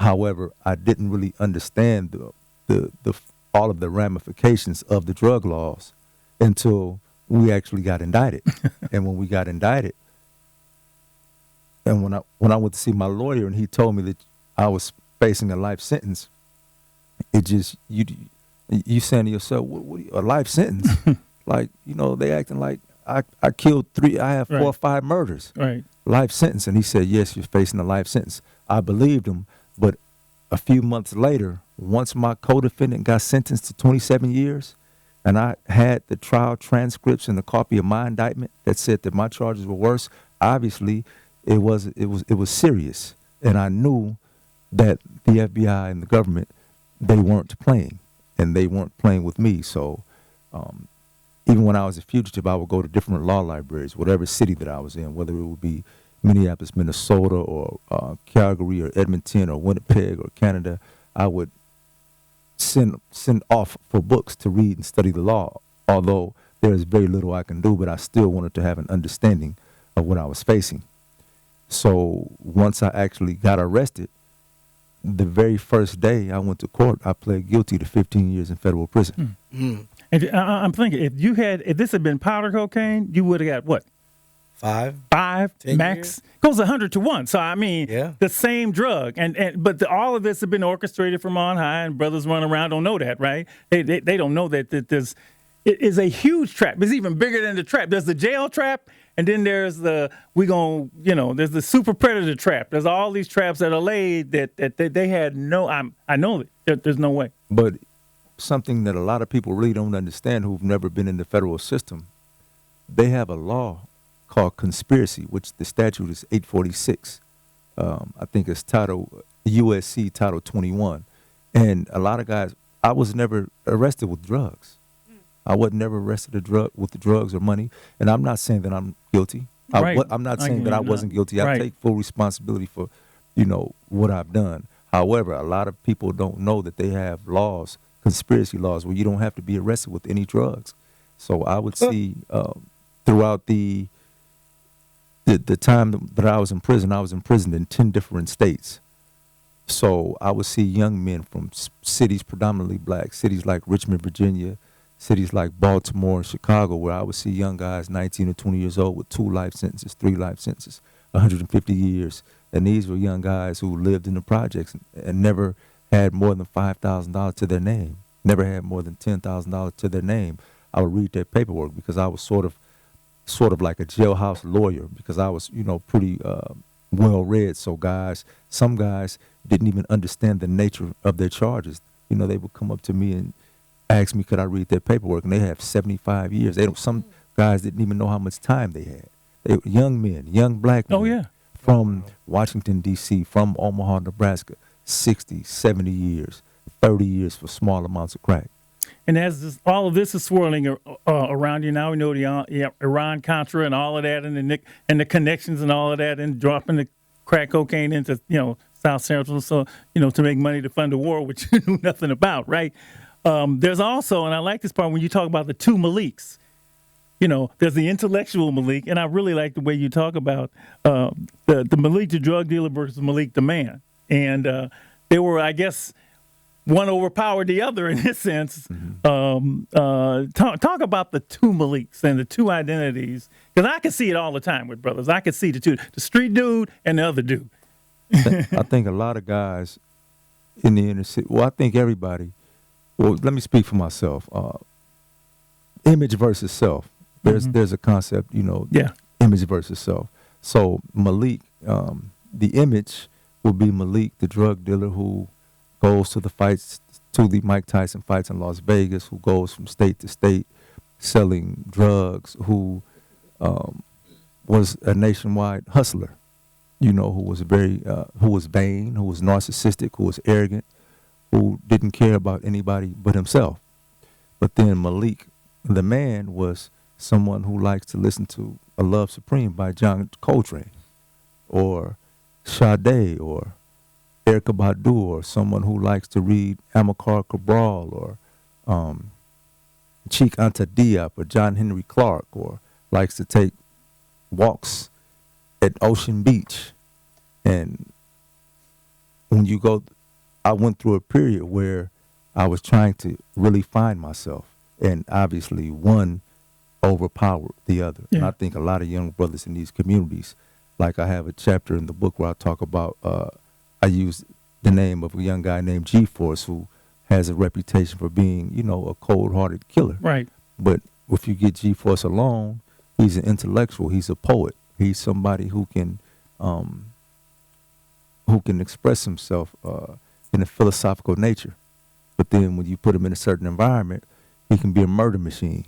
However, I didn't really understand the all of the ramifications of the drug laws until we actually got indicted. And when we got indicted, and when I went to see my lawyer and he told me that I was facing a life sentence, it just, you saying to yourself, what a life sentence? Like, they acting like I killed I have 4 or 5 murders. Right. Life sentence. And he said, yes, you're facing a life sentence. I believed him, but a few months later, once my co-defendant got sentenced to 27 years, and I had the trial transcripts and a copy of my indictment that said that my charges were worse, obviously it was serious. And I knew that the FBI and the government, they weren't playing, and they weren't playing with me. So even when I was a fugitive, I would go to different law libraries, whatever city that I was in, whether it would be Minneapolis, Minnesota, or Calgary, or Edmonton, or Winnipeg, or Canada. I would send off for books to read and study the law, although there is very little I can do, but I still wanted to have an understanding of what I was facing. So once I actually got arrested, the very first day I went to court, I pled guilty to 15 years in federal prison. And I'm thinking, if this had been powder cocaine, you would have got what? 5 10 max. Goes 100-to-1. So I mean, the same drug, but all of this have been orchestrated from on high, and brothers running around don't know that, right? They don't know that there's it is a huge trap. It's even bigger than the trap. There's the jail trap, and then there's there's the super predator trap. There's all these traps that are laid that they had no. I know that there's no way. But something that a lot of people really don't understand who've never been in the federal system, they have a law called conspiracy, which the statute is 846. I think it's USC Title 21. And a lot of guys, I was never arrested with drugs. I was never arrested with the drugs or money. And I'm not saying that I'm guilty. Right. I'm not saying that I wasn't guilty. Right. I take full responsibility for, what I've done. However, a lot of people don't know that they have laws, conspiracy laws, where you don't have to be arrested with any drugs. So I would see throughout the time that I was in prison in 10 different states. So I would see young men from cities predominantly black, cities like Richmond, Virginia, cities like Baltimore and Chicago, where I would see young guys 19 or 20 years old with 2 life sentences, 3 life sentences, 150 years. And these were young guys who lived in the projects and never had more than $5,000 to their name, never had more than $10,000 to their name. I would read their paperwork because I was sort of like a jailhouse lawyer, because I was, pretty well read. So some guys didn't even understand the nature of their charges. They would come up to me and ask me, could I read their paperwork? And they have 75 years. Some guys didn't even know how much time they had. They were young men, young black men from Washington, D.C., from Omaha, Nebraska, 60, 70 years, 30 years for small amounts of crack. And as all of this is swirling around you now, we know the Iran-Contra and all of that, and the connections and all of that, and dropping the crack cocaine into South Central, so to make money to fund the war, which you knew nothing about, right? There's also, and I like this part when you talk about the 2 Maliks. there's the intellectual Malik, and I really like the way you talk about the Malik the drug dealer versus Malik the man. And they were, I guess, one overpowered the other in this sense. Mm-hmm. Talk about the two Maliks and the two identities, because I can see it all the time with brothers. I can see the street dude and the other dude. I think a lot of guys in the inner city, I think everybody, let me speak for myself. Image versus self. There's a concept, image versus self. So Malik, the image will be Malik, the drug dealer who goes to the fights, to the Mike Tyson fights in Las Vegas, who goes from state to state selling drugs, who was a nationwide hustler, who was who was vain, who was narcissistic, who was arrogant, who didn't care about anybody but himself. But then Malik, the man, was someone who likes to listen to A Love Supreme by John Coltrane, or Sade, or Erykah Badu, or someone who likes to read Amilcar Cabral, or Cheikh Anta Diop, or John Henry Clark, or likes to take walks at Ocean Beach. And when you go, I went through a period where I was trying to really find myself, and obviously one overpowered the other. Yeah. And I think a lot of young brothers in these communities, like I have a chapter in the book where I talk about, I use the name of a young guy named G-Force, who has a reputation for being, a cold-hearted killer. Right. But if you get G-Force alone, he's an intellectual. He's a poet. He's somebody who can express himself in a philosophical nature. But then when you put him in a certain environment, he can be a murder machine.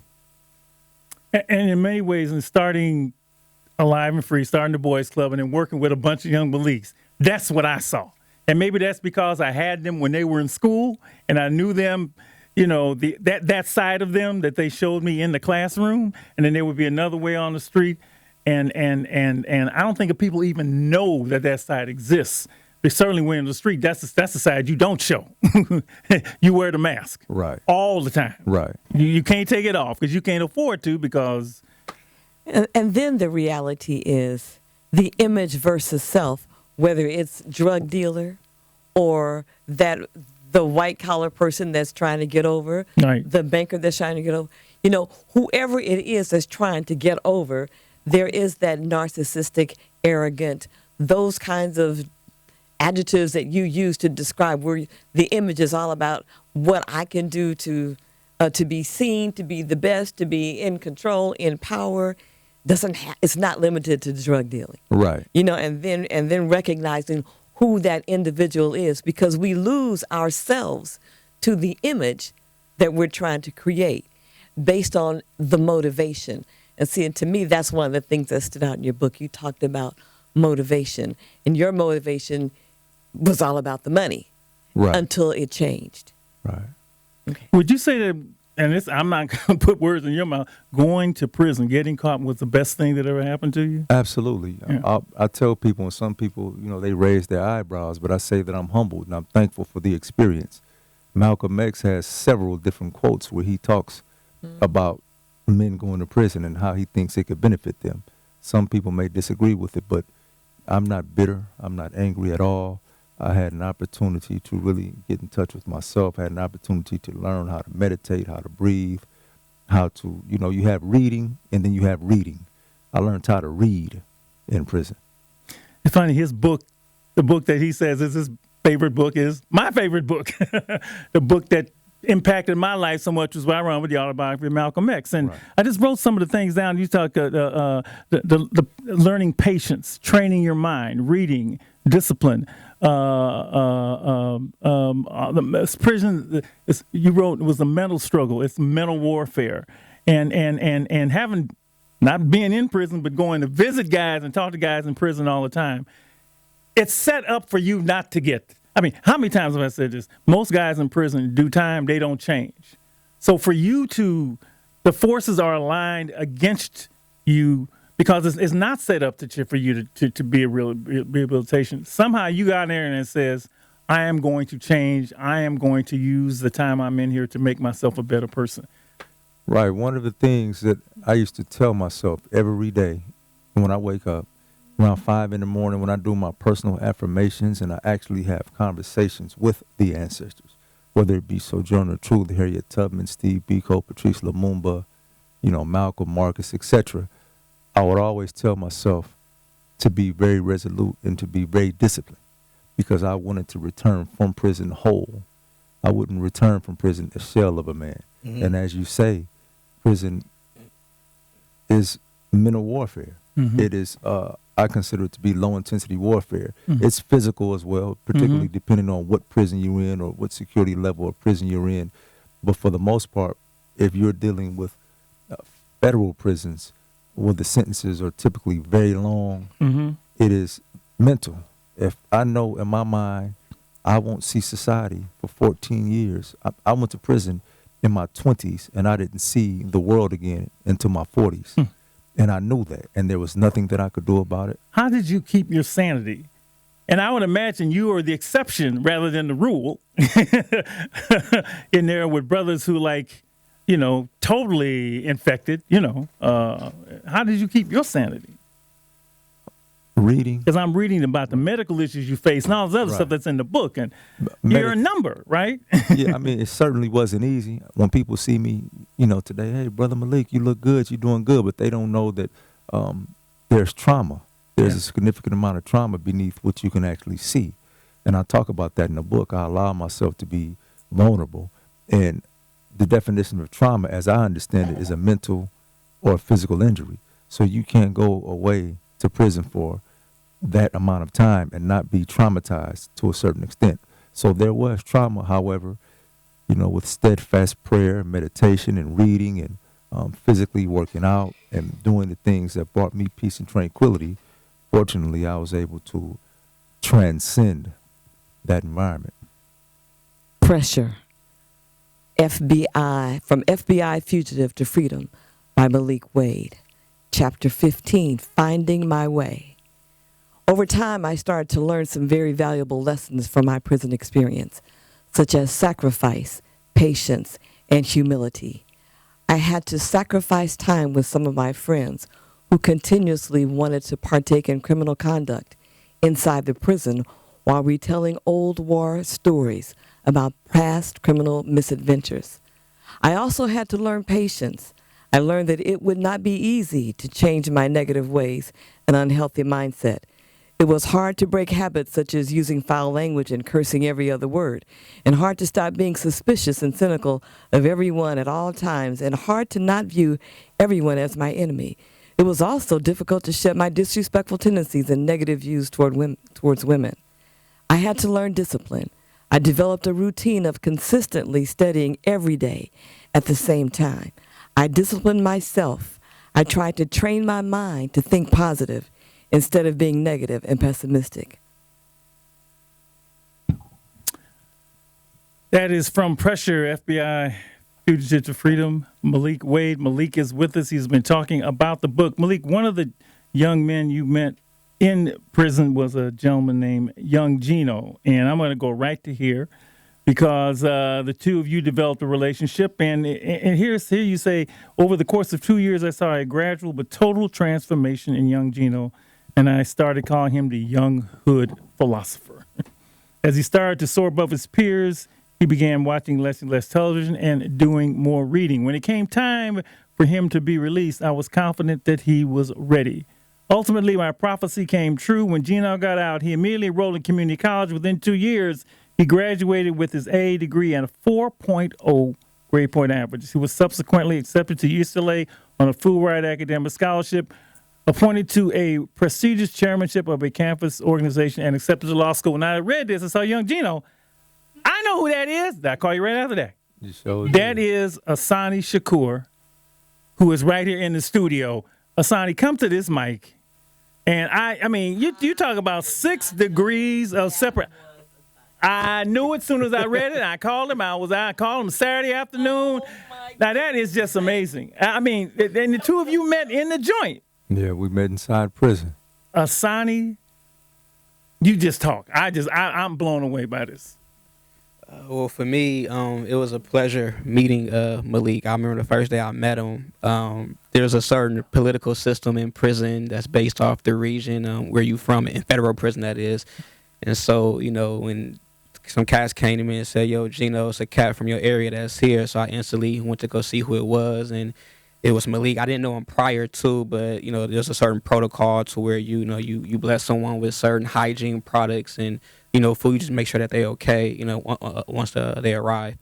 And in many ways, in starting Alive and Free, starting the Boys Club, and then working with a bunch of young Maliks, that's what I saw. And maybe that's because I had them when they were in school, and I knew them, that side of them that they showed me in the classroom, and then there would be another way on the street. And I don't think people even know that side exists. They certainly when in the street, that's the side you don't show. You wear the mask. Right. All the time. Right. You can't take it off because you can't afford to, because... And then the reality is the image versus self, whether it's drug dealer or the white collar person that's trying to get over, right, the banker that's trying to get over, whoever it is that's trying to get over, there is that narcissistic, arrogant, those kinds of adjectives that you use to describe where the image is all about what I can do to be seen, to be the best, to be in control, in power. It's not limited to drug dealing. Right. And then recognizing who that individual is, because we lose ourselves to the image that we're trying to create based on the motivation. And see, and to me, that's one of the things that stood out in your book. You talked about motivation, and your motivation was all about the money, right, until it changed. Right. Okay. Would you say that, and this, I'm not going to put words in your mouth, going to prison, getting caught was the best thing that ever happened to you? Absolutely. Yeah. I tell people, and some people, they raise their eyebrows, but I say that I'm humbled and I'm thankful for the experience. Malcolm X has several different quotes where he talks about men going to prison and how he thinks it could benefit them. Some people may disagree with it, but I'm not bitter. I'm not angry at all. I had an opportunity to really get in touch with myself. I had an opportunity to learn how to meditate, how to breathe, how to, you have reading and then you have reading. I learned how to read in prison. It's funny, his book, the book that he says is his favorite book, is my favorite book. The book that impacted my life so much was what I run with the autobiography of Malcolm X. And right, I just wrote some of the things down. You talk the learning patience, training your mind, reading, discipline. The prison, you wrote, it was a mental struggle. It's mental warfare. And having, not being in prison, but going to visit guys and talk to guys in prison all the time, it's set up for you not to get. I mean, how many times have I said this? Most guys in prison do time, they don't change. So for you the forces are aligned against you, because it's not set up for you to be a real rehabilitation. Somehow you got in there and it says, I am going to change. I am going to use the time I'm in here to make myself a better person. Right. One of the things that I used to tell myself every day when I wake up, around 5 in the morning, when I do my personal affirmations and I actually have conversations with the ancestors, whether it be Sojourner Truth, Harriet Tubman, Steve Biko, Patrice Lumumba, Malcolm, Marcus, etc., I would always tell myself to be very resolute and to be very disciplined, because I wanted to return from prison whole. I wouldn't return from prison a shell of a man. Mm-hmm. And as you say, prison is mental warfare. Mm-hmm. It is, I consider it to be low-intensity warfare. Mm-hmm. It's physical as well, particularly depending on what prison you're in or what security level of prison you're in. But for the most part, if you're dealing with federal prisons, where the sentences are typically very long, it is mental. If I know in my mind I won't see society for 14 years, I went to prison in my 20s and I didn't see the world again until my 40s. And I knew that, and there was nothing that I could do about it. How did you keep your sanity? And I would imagine you are the exception rather than the rule in there with brothers who totally infected, how did you keep your sanity? Reading. Because I'm reading about the medical issues you face and all this other stuff that's in the book. And you're a number, right? Yeah, I mean, it certainly wasn't easy. When people see me, today, hey, Brother Malik, you look good, you're doing good, but they don't know that there's trauma. There's a significant amount of trauma beneath what you can actually see. And I talk about that in the book. I allow myself to be vulnerable. And the definition of trauma, as I understand it, is a mental or physical injury. So you can't go away to prison for that amount of time and not be traumatized to a certain extent. So there was trauma, however, with steadfast prayer, meditation, and reading, and physically working out and doing the things that brought me peace and tranquility. Fortunately, I was able to transcend that environment. Pressure. FBI, From FBI Fugitive to Freedom by Malik Wade. Chapter 15, Finding My Way. Over time, I started to learn some very valuable lessons from my prison experience, such as sacrifice, patience, and humility. I had to sacrifice time with some of my friends who continuously wanted to partake in criminal conduct inside the prison while retelling old war stories about past criminal misadventures. I also had to learn patience. I learned that it would not be easy to change my negative ways and unhealthy mindset. It was hard to break habits such as using foul language and cursing every other word, and hard to stop being suspicious and cynical of everyone at all times, and hard to not view everyone as my enemy. It was also difficult to shed my disrespectful tendencies and negative views towards women. I had to learn discipline. I developed a routine of consistently studying every day at the same time. I disciplined myself. I tried to train my mind to think positive instead of being negative and pessimistic. That is From Pressure, FBI Fugitive to Freedom, Malik Wade. Malik is with us. He's been talking about the book. Malik, one of the young men you met in prison was a gentleman named Young Gino. And I'm going to go right to here because the two of you developed a relationship. And here you say, over the course of 2 years, I saw a gradual but total transformation in Young Gino. And I started calling him the young hood philosopher. As he started to soar above his peers, he began watching less and less television and doing more reading. When it came time for him to be released, I was confident that he was ready. Ultimately, my prophecy came true. When Gino got out, he immediately enrolled in community college. Within 2 years, he graduated with his A degree and a 4.0 grade point average. He was subsequently accepted to UCLA on a full-ride academic scholarship, appointed to a prestigious chairmanship of a campus organization, and accepted to law school. When I read this, I saw Young Gino. I know who that is. I'll call you right after that. That is Asani Shakur, who is right here in the studio. Asani, come to this mic. And I mean, you talk about 6 degrees of separate. I knew it as soon as I read it. I called him. I called him Saturday afternoon. Now, that is just amazing. I mean, and the two of you met in the joint. Yeah, we met inside prison. Asani, you just talk. I'm blown away by this. Well, for me, it was a pleasure meeting Malik. I remember the first day I met him. There's a certain political system in prison that's based off the region where you from, in federal prison that is. And so, when some cats came to me and said, "Yo, Gino, it's a cat from your area that's here," so I instantly went to go see who it was, and it was Malik. I didn't know him prior to, but there's a certain protocol to where you bless someone with certain hygiene products and food. You just make sure that they're okay. Once they arrive,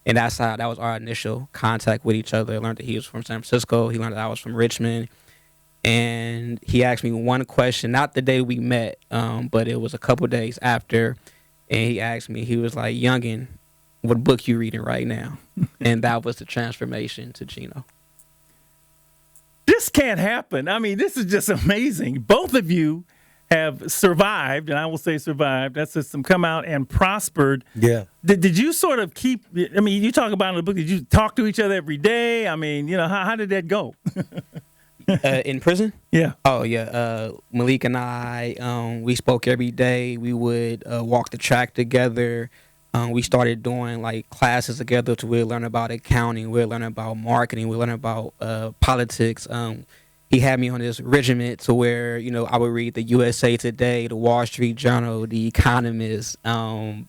and that was our initial contact with each other. I learned that he was from San Francisco. He learned that I was from Richmond, and he asked me one question, not the day we met, but it was a couple days after, and he asked me. He was like, "Youngin, what book you reading right now?" And that was the transformation to Gino. This can't happen. I mean, this is just amazing. Both of you have survived, and I will say survived, that system, come out and prospered. Yeah. Did you sort of keep, I mean, you talk about in the book, did you talk to each other every day? I mean, how did that go? In prison? Yeah. Oh, yeah. Malik and I, we spoke every day. We would walk the track together. We started doing like classes together to really learn about accounting. We'll learn about marketing. We'll learn about politics. He had me on this regiment to where, I would read the USA Today, the Wall Street Journal, the Economist. I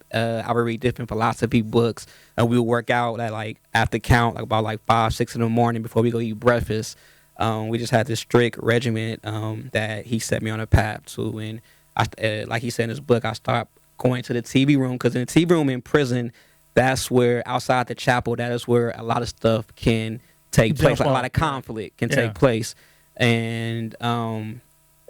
would read different philosophy books. And we would work out after count, about 5, 6 in the morning before we go eat breakfast. We just had this strict regiment that he set me on a path to. And like he said in his book, I stopped going to the TV room, because in the TV room in prison, that's where, outside the chapel, that is where a lot of stuff can take place. Like a lot of conflict can take place. And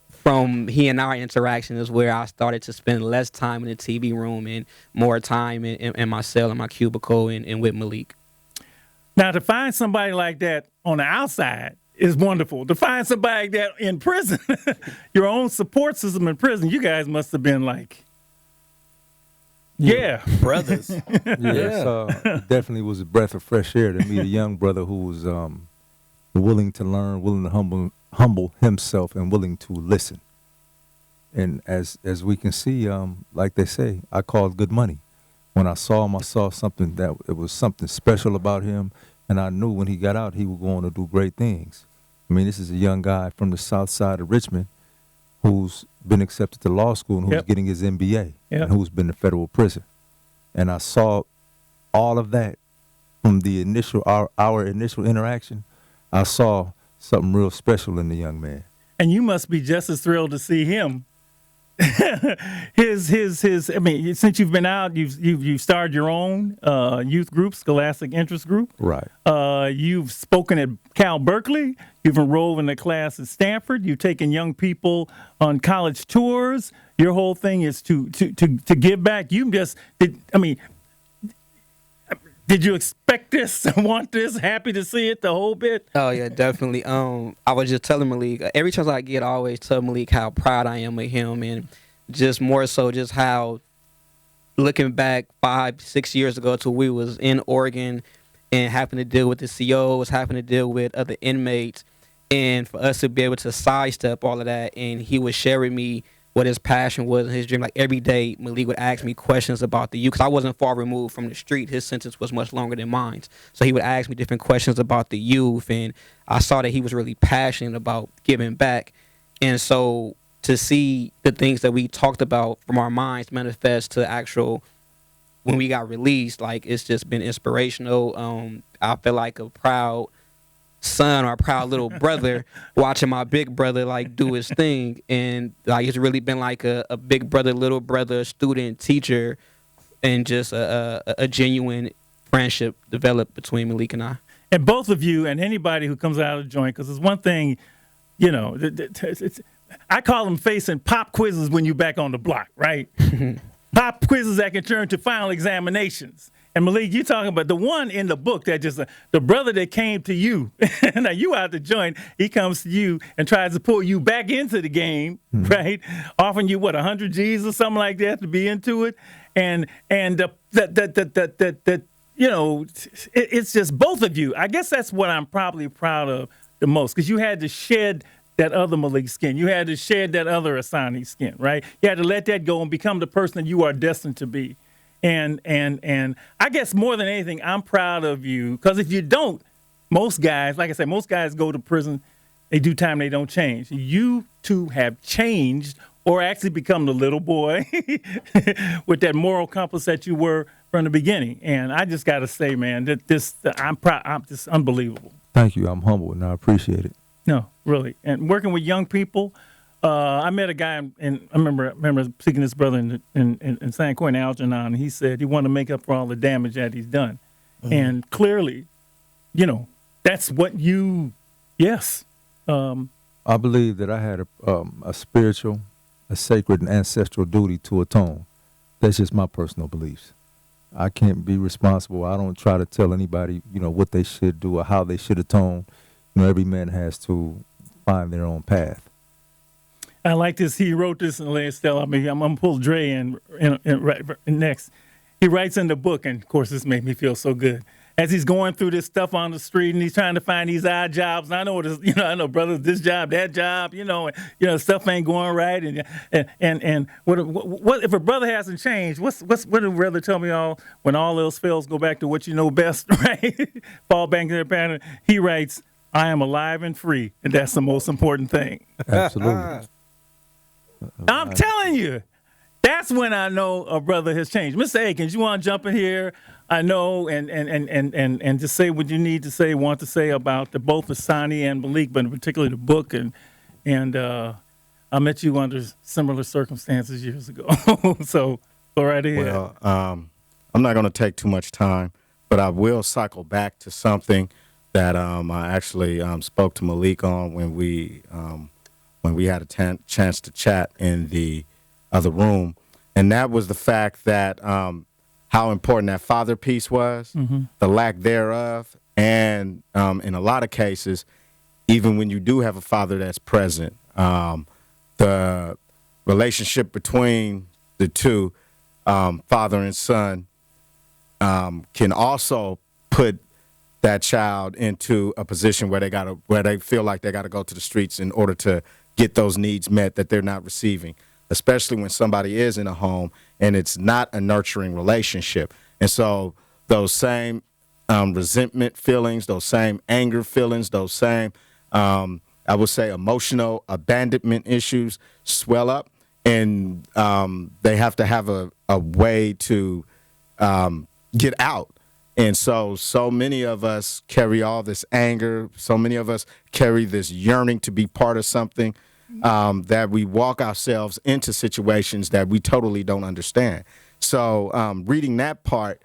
from he and our interaction is where I started to spend less time in the TV room and more time in my cell, in my cubicle, and with Malik. Now, to find somebody like that on the outside is wonderful. To find somebody like that in prison, your own support system in prison, you guys must have been like, yeah. Brothers. It definitely was a breath of fresh air to meet a young brother who was willing to learn, willing to humble himself, and willing to listen. And as we can see, like they say, I called good money. When I saw him, I saw something that it was something special about him, and I knew when he got out, he was going to do great things. I mean, this is a young guy from the south side of Richmond who's been accepted to law school and who's getting his MBA and who's been in federal prison. And I saw all of that from the initial our initial interaction. I saw something real special in the young man. And you must be just as thrilled to see him. his I mean, since you've been out, you've started your own youth group, Scholastic Interest Group. Right. You've spoken at Cal Berkeley. You've enrolled in a class at Stanford. You've taken young people on college tours. Your whole thing is to give back. Did you expect this, want this, happy to see it, the whole bit? Oh, yeah, definitely. I was just telling Malik, every chance I get, I always tell Malik how proud I am of him, and just more so just how, looking back 5, 6 years ago to we was in Oregon and having to deal with the COs, having to deal with other inmates, and for us to be able to sidestep all of that, and he was sharing me what his passion was and his dream. Like every day, Malik would ask me questions about the youth, because I wasn't far removed from the street. His sentence was much longer than mine. So he would ask me different questions about the youth, and I saw that he was really passionate about giving back. And so to see the things that we talked about from our minds manifest to actual, when we got released, like it's just been inspirational. I feel like a proud son or a proud little brother watching my big brother like do his thing, and like it's really been like a big brother, little brother, student, teacher, and just a genuine friendship developed between Malik and I. And both of you and anybody who comes out of the joint, because it's one thing, I call them facing pop quizzes when you're back on the block, right? Pop quizzes that can turn to final examinations. And Malik, you talking about the one in the book that just the brother that came to you. Now you out the joint, he comes to you and tries to pull you back into the game, right? Offering you 100 G's or something like that to be into it, and it's just both of you. I guess that's what I'm probably proud of the most, because you had to shed that other Malik skin. You had to shed that other Asani skin, right? You had to let that go and become the person that you are destined to be. And I guess more than anything, I'm proud of you, because if you don't, most guys, like I said, most guys go to prison, they do time, they don't change. You two have changed, or actually become the little boy with that moral compass that you were from the beginning. And I just got to say, man, that I'm proud. I'm just unbelievable. Thank you. I'm humbled and I appreciate it. No, really. And working with young people, I met a guy, and I remember speaking to his brother in San Quentin, Algernon, and he said he wanted to make up for all the damage that he's done. Mm-hmm. And clearly, that's what yes. I believe that I had a spiritual, a sacred and ancestral duty to atone. That's just my personal beliefs. I can't be responsible. I don't try to tell anybody, what they should do or how they should atone. Every man has to find their own path. I like this. He wrote this in Estelle. I'm going to pull Dre in next. He writes in the book, and of course this made me feel so good. As he's going through this stuff on the street and he's trying to find these odd jobs. And I know I know brothers, this job, that job, stuff ain't going right. And what if a brother hasn't changed? What did a brother tell me when all else fails, go back to what you know best, right? Fall back to their pattern. He writes, I am alive and free, and that's the most important thing. Absolutely. I'm telling you, that's when I know a brother has changed. Mr. Akins, you want to jump in here? I know, and just say what you need to say, want to say about both Asani and Malik, but particularly the book. And I met you under similar circumstances years ago. So go right ahead. Well, I'm not going to take too much time, but I will cycle back to something that I actually spoke to Malik on when we had a chance to chat in the other room, and that was the fact that how important that father piece was, mm-hmm. the lack thereof, and in a lot of cases, even when you do have a father that's present, the relationship between the two, father and son, can also put that child into a position where they feel like they gotta go to the streets in order to get those needs met that they're not receiving, especially when somebody is in a home and it's not a nurturing relationship. And so those same resentment feelings, those same anger feelings, those same, I would say, emotional abandonment issues swell up, and they have to have a way to get out. And so many of us carry all this anger. So many of us carry this yearning to be part of something, that we walk ourselves into situations that we totally don't understand. So reading that part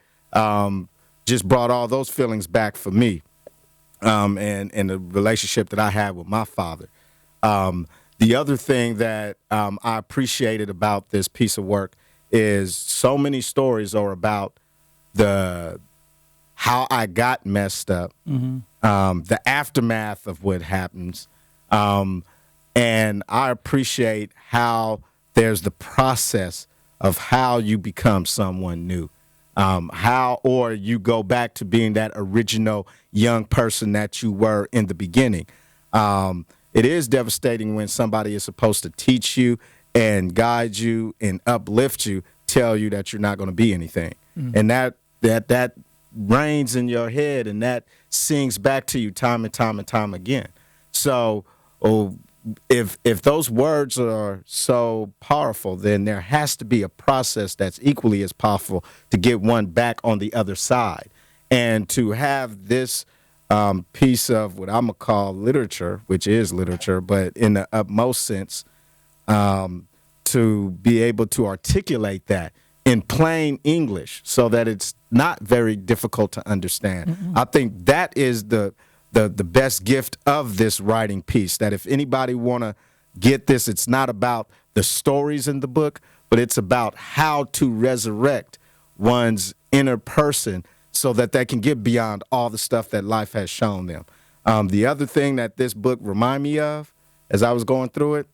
just brought all those feelings back for me, and the relationship that I had with my father. The other thing that I appreciated about this piece of work is so many stories are about how I got messed up, mm-hmm. The aftermath of what happens. And I appreciate how there's the process of how you become someone new, or you go back to being that original young person that you were in the beginning. It is devastating when somebody is supposed to teach you and guide you and uplift you, tell you that you're not going to be anything. Mm-hmm. And that reigns in your head, and that sings back to you time and time and time again. So, if those words are so powerful, then there has to be a process that's equally as powerful to get one back on the other side. And to have this piece of what I'm going to call literature, which is literature, but in the utmost sense, to be able to articulate that in plain English so that it's not very difficult to understand. Mm-hmm. I think that is the best gift of this writing piece, that if anybody want to get this, it's not about the stories in the book, but it's about how to resurrect one's inner person so that they can get beyond all the stuff that life has shown them. The other thing that this book reminded me of as I was going through it,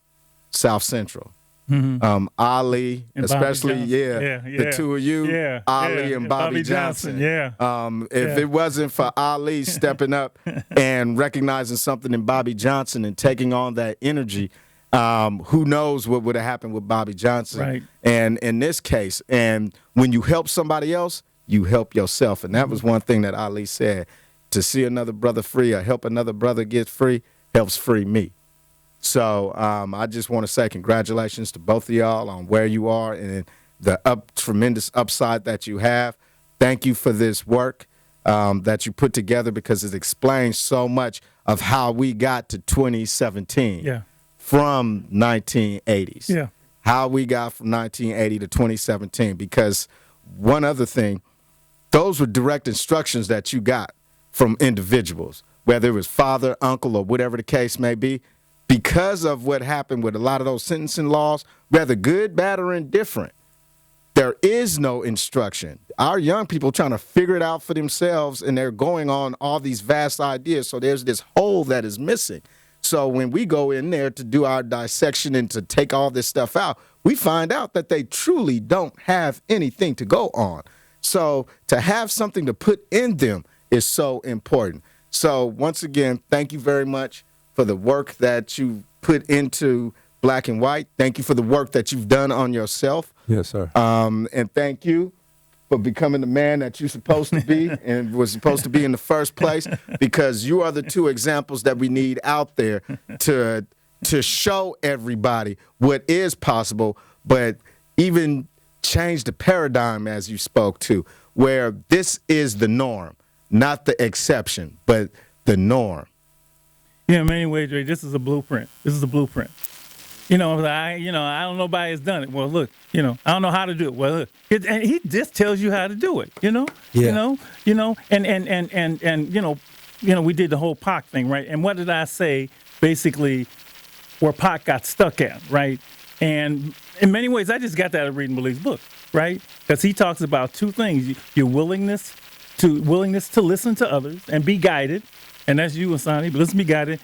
South Central. Mm-hmm. Ali, and especially, the two of you, Ali and Bobby Johnson. If it wasn't for Ali stepping up and recognizing something in Bobby Johnson and taking on that energy, Who knows what would have happened with Bobby Johnson? Right. And in this case, and when you help somebody else, you help yourself. And that was one thing that Ali said. To see another brother free or help another brother get free helps free me. So I just want to say congratulations to both of y'all on where you are and the tremendous upside that you have. Thank you for this work that you put together, because it explains so much of how we got to 2017 from 1980s. Yeah. How we got from 1980 to 2017. Because one other thing, those were direct instructions that you got from individuals, whether it was father, uncle, or whatever the case may be. Because of what happened with a lot of those sentencing laws, whether good, bad, or indifferent, there is no instruction. Our young people trying to figure it out for themselves, and they're going on all these vast ideas. So there's this hole that is missing. So when we go in there to do our dissection and to take all this stuff out, we find out that they truly don't have anything to go on. So to have something to put in them is so important. So once again, thank you very much for the work that you put into Black and White. Thank you for the work that you've done on yourself. Yes, sir. And thank you for becoming the man that you're supposed to be and was supposed to be in the first place, because you are the two examples that we need out there to show everybody what is possible, but even change the paradigm, as you spoke to, where this is the norm. Not the exception, but the norm. Yeah, in many ways, Ray, this is a blueprint. This is a blueprint. I don't know nobody has done it. Well, look, I don't know how to do it. Well, look, and he just tells you how to do it. And we did the whole Pac thing, right? And what did I say? Basically, where Pac got stuck at, right? And in many ways, I just got that out of reading Malik's book, right? Because he talks about two things: your willingness to listen to others and be guided, and that's you, Asani, but listen, be guided,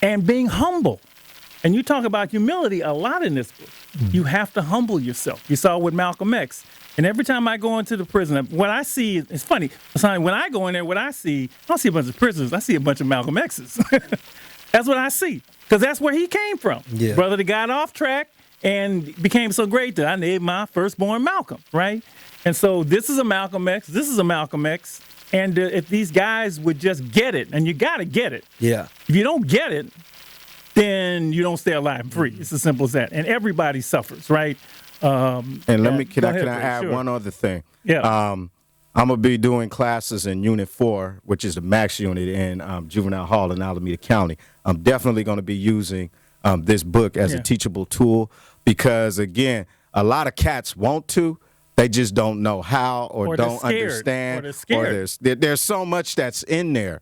and being humble. And you talk about humility a lot in this book. Mm-hmm. You have to humble yourself. You saw it with Malcolm X. And every time I go into the prison, what I see, it's funny, Asani, when I go in there, what I don't see a bunch of prisoners, I see a bunch of Malcolm X's. That's what I see, because that's where he came from. Yeah. Brother that got off track and became so great that I named my firstborn Malcolm, right? And so this is a Malcolm X, this is a Malcolm X, and if these guys would just get it, and you got to get it. Yeah. If you don't get it, then you don't stay alive and free. It's as simple as that. And everybody suffers, right? And can I add one other thing? Yeah. I'm going to be doing classes in Unit 4, which is the max unit in Juvenile Hall in Alameda County. I'm definitely going to be using this book as a teachable tool, because, again, a lot of cats want to. They just don't know how, or don't understand, or there's so much that's in there.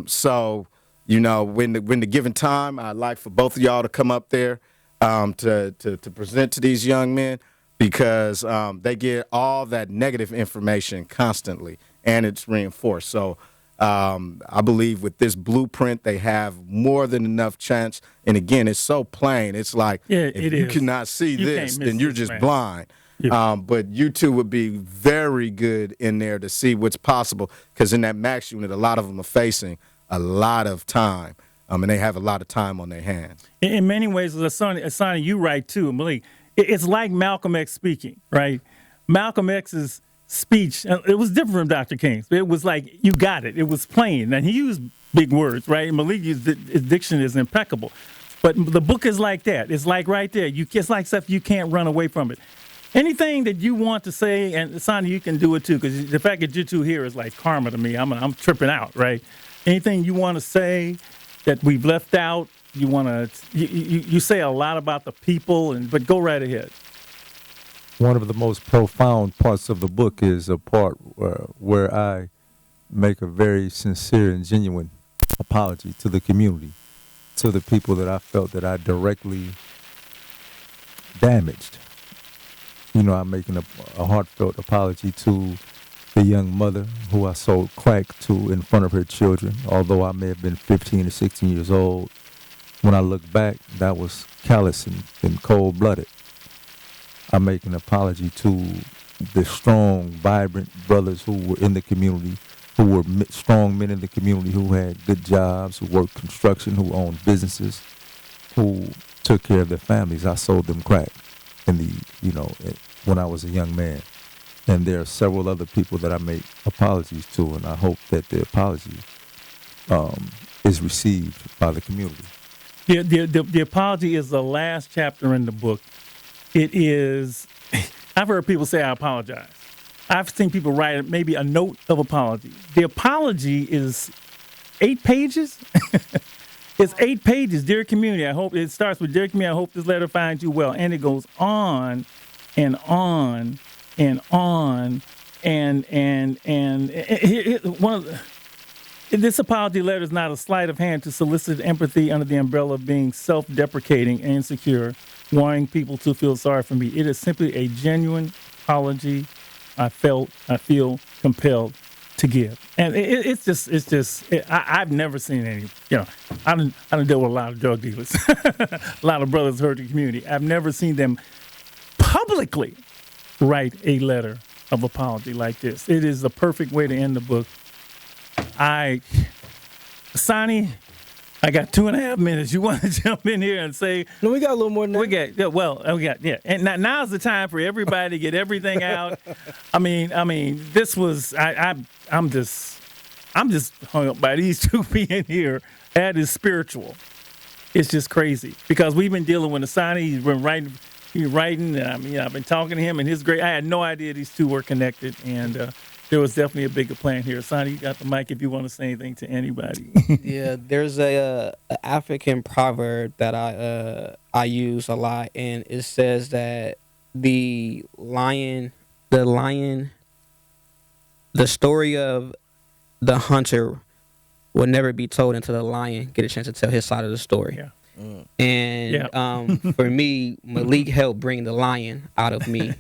So, when the given time, I'd like for both of y'all to come up there to present to these young men, because they get all that negative information constantly, and it's reinforced. So I believe with this blueprint, they have more than enough chance. And again, it's so plain. It's like, if you cannot see this, then you're just blind. Yeah. But you two would be very good in there to see what's possible, because in that max unit, a lot of them are facing a lot of time, and they have a lot of time on their hands. In many ways, Asani, you right too, Malik. It's like Malcolm X speaking, right? Malcolm X's speech, it was different from Dr. King's. It was like, you got it. It was plain. And he used big words, right? Malik, his diction is impeccable. But the book is like that. It's like right there. It's like stuff you can't run away from it. Anything that you want to say, and Sonny, you can do it too, because the fact that you two here is like karma to me. I'm tripping out, right? Anything you want to say that we've left out, you say a lot about the people, but go right ahead. One of the most profound parts of the book is a part where I make a very sincere and genuine apology to the community, to the people that I felt that I directly damaged. I'm making a heartfelt apology to the young mother who I sold crack to in front of her children, although I may have been 15 or 16 years old. When I look back, that was callous and cold-blooded. I make an apology to the strong, vibrant brothers who were in the community, who were strong men in the community who had good jobs, who worked construction, who owned businesses, who took care of their families. I sold them crack when I was a young man. And there are several other people that I make apologies to, and I hope that the apology is received by the community. The apology is the last chapter in the book. It is, I've heard people say, I apologize. I've seen people write maybe a note of apology. The apology is 8 pages. It's 8 pages. Dear community, I hope it starts with, dear community, I hope this letter finds you well. And it goes on and on and on. And one of the, this apology letter is not a sleight of hand to solicit empathy under the umbrella of being self-deprecating and insecure, wanting people to feel sorry for me. It is simply a genuine apology I feel compelled to give. And I've never seen any, I done dealt with a lot of drug dealers, a lot of brothers who hurt the community. I've never seen them publicly write a letter of apology like this. It is the perfect way to end the book. Sonny, I got 2.5 minutes. You want to jump in here and say? No, we got a little more than that. And now's the time for everybody to get everything out. I mean, this was I'm just hung up by these two being here. That is spiritual. It's just crazy because we've been dealing with Sonny. He's been writing. I've been talking to him, and I had no idea these two were connected, and there was definitely a bigger plan here. Sonny, you got the mic if you want to say anything to anybody. Yeah, there's a African proverb that I use a lot, and it says that the story of the hunter will never be told until the lion get a chance to tell his side of the story. Yeah. And for me, Malik helped bring the lion out of me.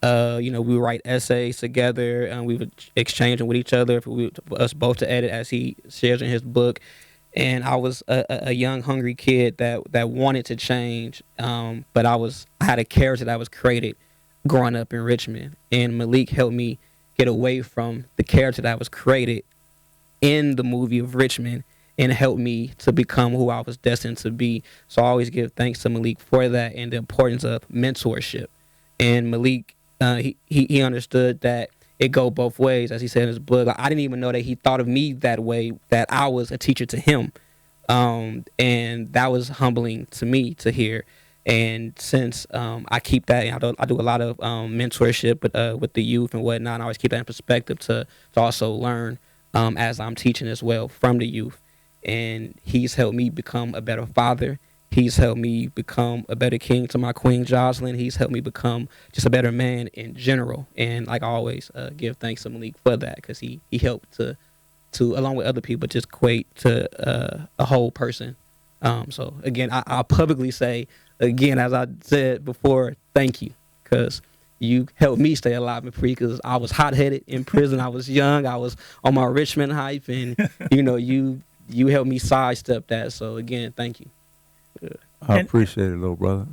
We would write essays together, and we would exchange them with each other for us both to edit, as he shares in his book. And I was a young, hungry kid that wanted to change, but I had a character that was created growing up in Richmond, and Malik helped me get away from the character that was created in the movie of Richmond and helped me to become who I was destined to be. So I always give thanks to Malik for that and the importance of mentorship. And Malik, he understood that it go both ways, as he said in his book. I didn't even know that he thought of me that way, that I was a teacher to him. And that was humbling to me to hear. And since I keep that, and I do a lot of mentorship with the youth and whatnot, and I always keep that in perspective to also learn as I'm teaching as well from the youth. And he's helped me become a better father. He's helped me become a better king to my queen Jocelyn. He's helped me become just a better man in general. And like I always give thanks to Malik for that, because he helped to along with other people, just equate to a whole person. So again, I'll publicly say again, as I said before, thank you, because you helped me stay alive and free, because I was hot-headed in prison. I was young. I was on my Richmond hype, and you helped me sidestep that. So again, thank you. I appreciate it, little brother.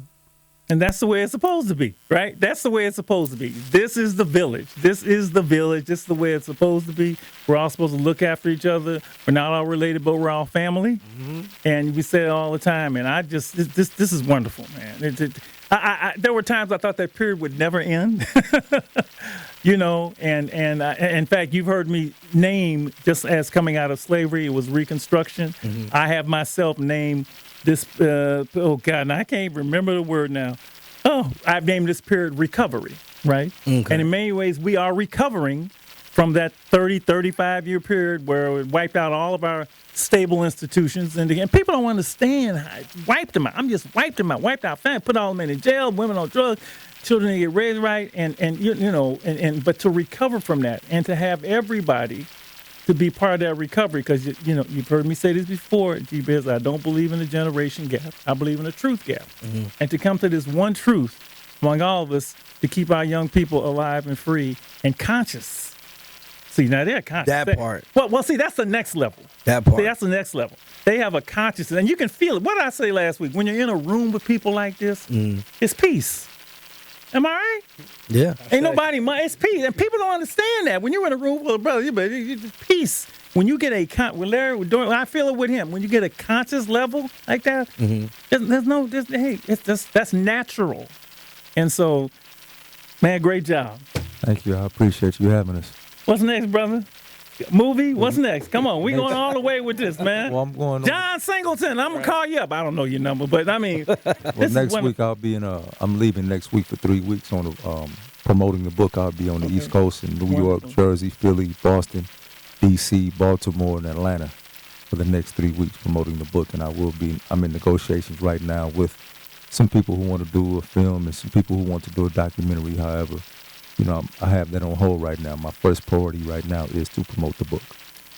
And that's the way it's supposed to be, right? That's the way it's supposed to be. This is the village. This is the village. This is the way it's supposed to be. We're all supposed to look after each other. We're not all related, but we're all family. Mm-hmm. And we say it all the time. And this is wonderful, man. There were times I thought that period would never end. And in fact, you've heard me name, just as coming out of slavery, it was Reconstruction. Mm-hmm. I have myself named this, and I can't remember the word now. I've named this period recovery, right? Okay. And in many ways, we are recovering from that 30, 35-year period where it wiped out all of our stable institutions. And people don't understand how it wiped them out. I'm just wiped them out, wiped out family, put all them in jail, women on drugs, children didn't get raised right. But to recover from that and to have everybody to be part of that recovery, because you've heard me say this before, G-Biz, I don't believe in a generation gap. I believe in a truth gap. Mm-hmm. And to come to this one truth among all of us to keep our young people alive and free and conscious. See, now they're conscious. That part. Well, see, that's the next level. That part. See, that's the next level. They have a consciousness, and you can feel it. What did I say last week? When you're in a room with people like this, it's peace. Am I right? Yeah. Ain't nobody, it's peace. And people don't understand that. When you're in a room with a brother, it's peace. when you get when Larry was doing, I feel it with him. When you get a conscious level like that, that's natural. And so, man, great job. Thank you. I appreciate you having us. What's next, brother? Movie? What's next? Come on, we going all the way with this, man. Well, I'm going John Singleton. I'm gonna call you up. I don't know your number, but I mean, well, next week I'll be in. I'm leaving next week for 3 weeks on promoting the book. I'll be on the East Coast in New York, Jersey, Philly, Boston, D.C., Baltimore, and Atlanta for the next 3 weeks promoting the book. And I'm in negotiations right now with some people who want to do a film and some people who want to do a documentary. However, I have that on hold right now. My first priority right now is to promote the book.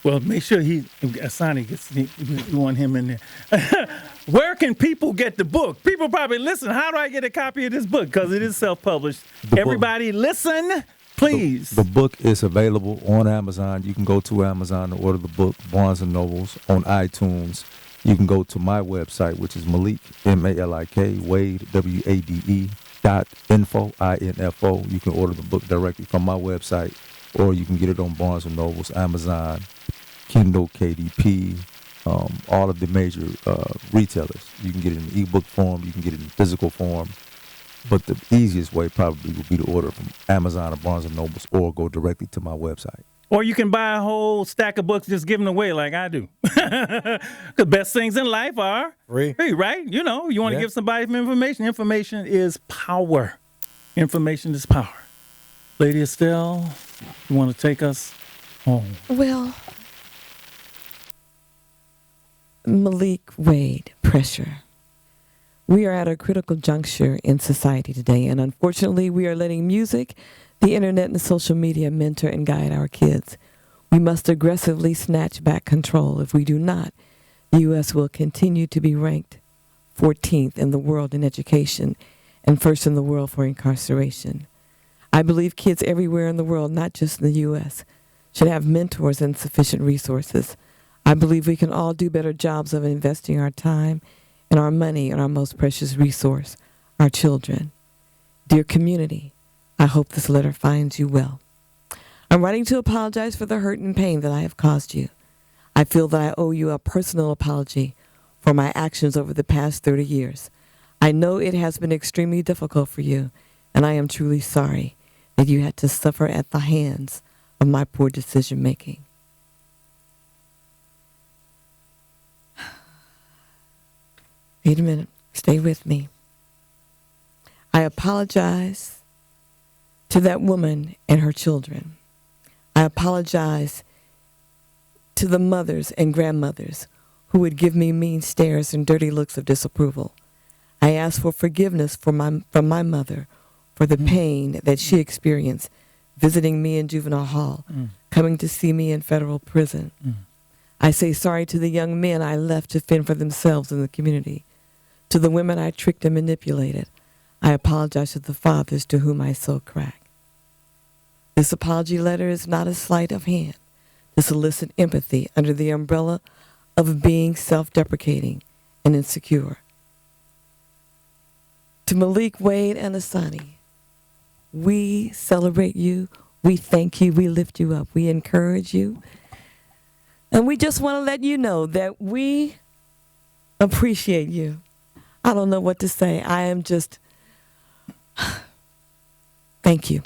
Well, make sure Asani you want him in there. Where can people get the book? People probably listen. How do I get a copy of this book? Because it is self-published. Everybody listen, please. The book is available on Amazon. You can go to Amazon to order the book, Barnes & Nobles, on iTunes. You can go to my website, which is Malik, M-A-L-I-K, Wade, W-A-D-E, .info, I-N-F-O. You can order the book directly from my website, or you can get it on Barnes & Nobles, Amazon, Kindle, KDP, all of the major retailers. You can get it in ebook form. You can get it in physical form. But the easiest way probably would be to order from Amazon or Barnes & Nobles, or go directly to my website. Or you can buy a whole stack of books, just give them away like I do. The best things in life are free, right? You want to give somebody some information. Information is power. Information is power. Lady Estelle, you want to take us home? Well, Malik, Wade, pressure. We are at a critical juncture in society today, and unfortunately, we are letting music, the internet, and social media mentor and guide our kids. We must aggressively snatch back control. If we do not, the U.S. will continue to be ranked 14th in the world in education and first in the world for incarceration. I believe kids everywhere in the world, not just in the U.S., should have mentors and sufficient resources. I believe we can all do better jobs of investing our time and our money in our most precious resource, our children. Dear community, I hope this letter finds you well. I'm writing to apologize for the hurt and pain that I have caused you. I feel that I owe you a personal apology for my actions over the past 30 years. I know it has been extremely difficult for you, and I am truly sorry that you had to suffer at the hands of my poor decision-making. Wait a minute. Stay with me. I apologize to that woman and her children. I apologize to the mothers and grandmothers who would give me mean stares and dirty looks of disapproval. I ask for forgiveness from my mother for the pain that she experienced visiting me in juvenile hall, coming to see me in federal prison. I say sorry to the young men I left to fend for themselves in the community. To the women I tricked and manipulated, I apologize to the fathers to whom I sold crack. This apology letter is not a sleight of hand to solicit empathy under the umbrella of being self-deprecating and insecure. To Malik, Wade, and Asani, we celebrate you, we thank you, we lift you up, we encourage you, and we just want to let you know that we appreciate you. I don't know what to say. I am just, thank you.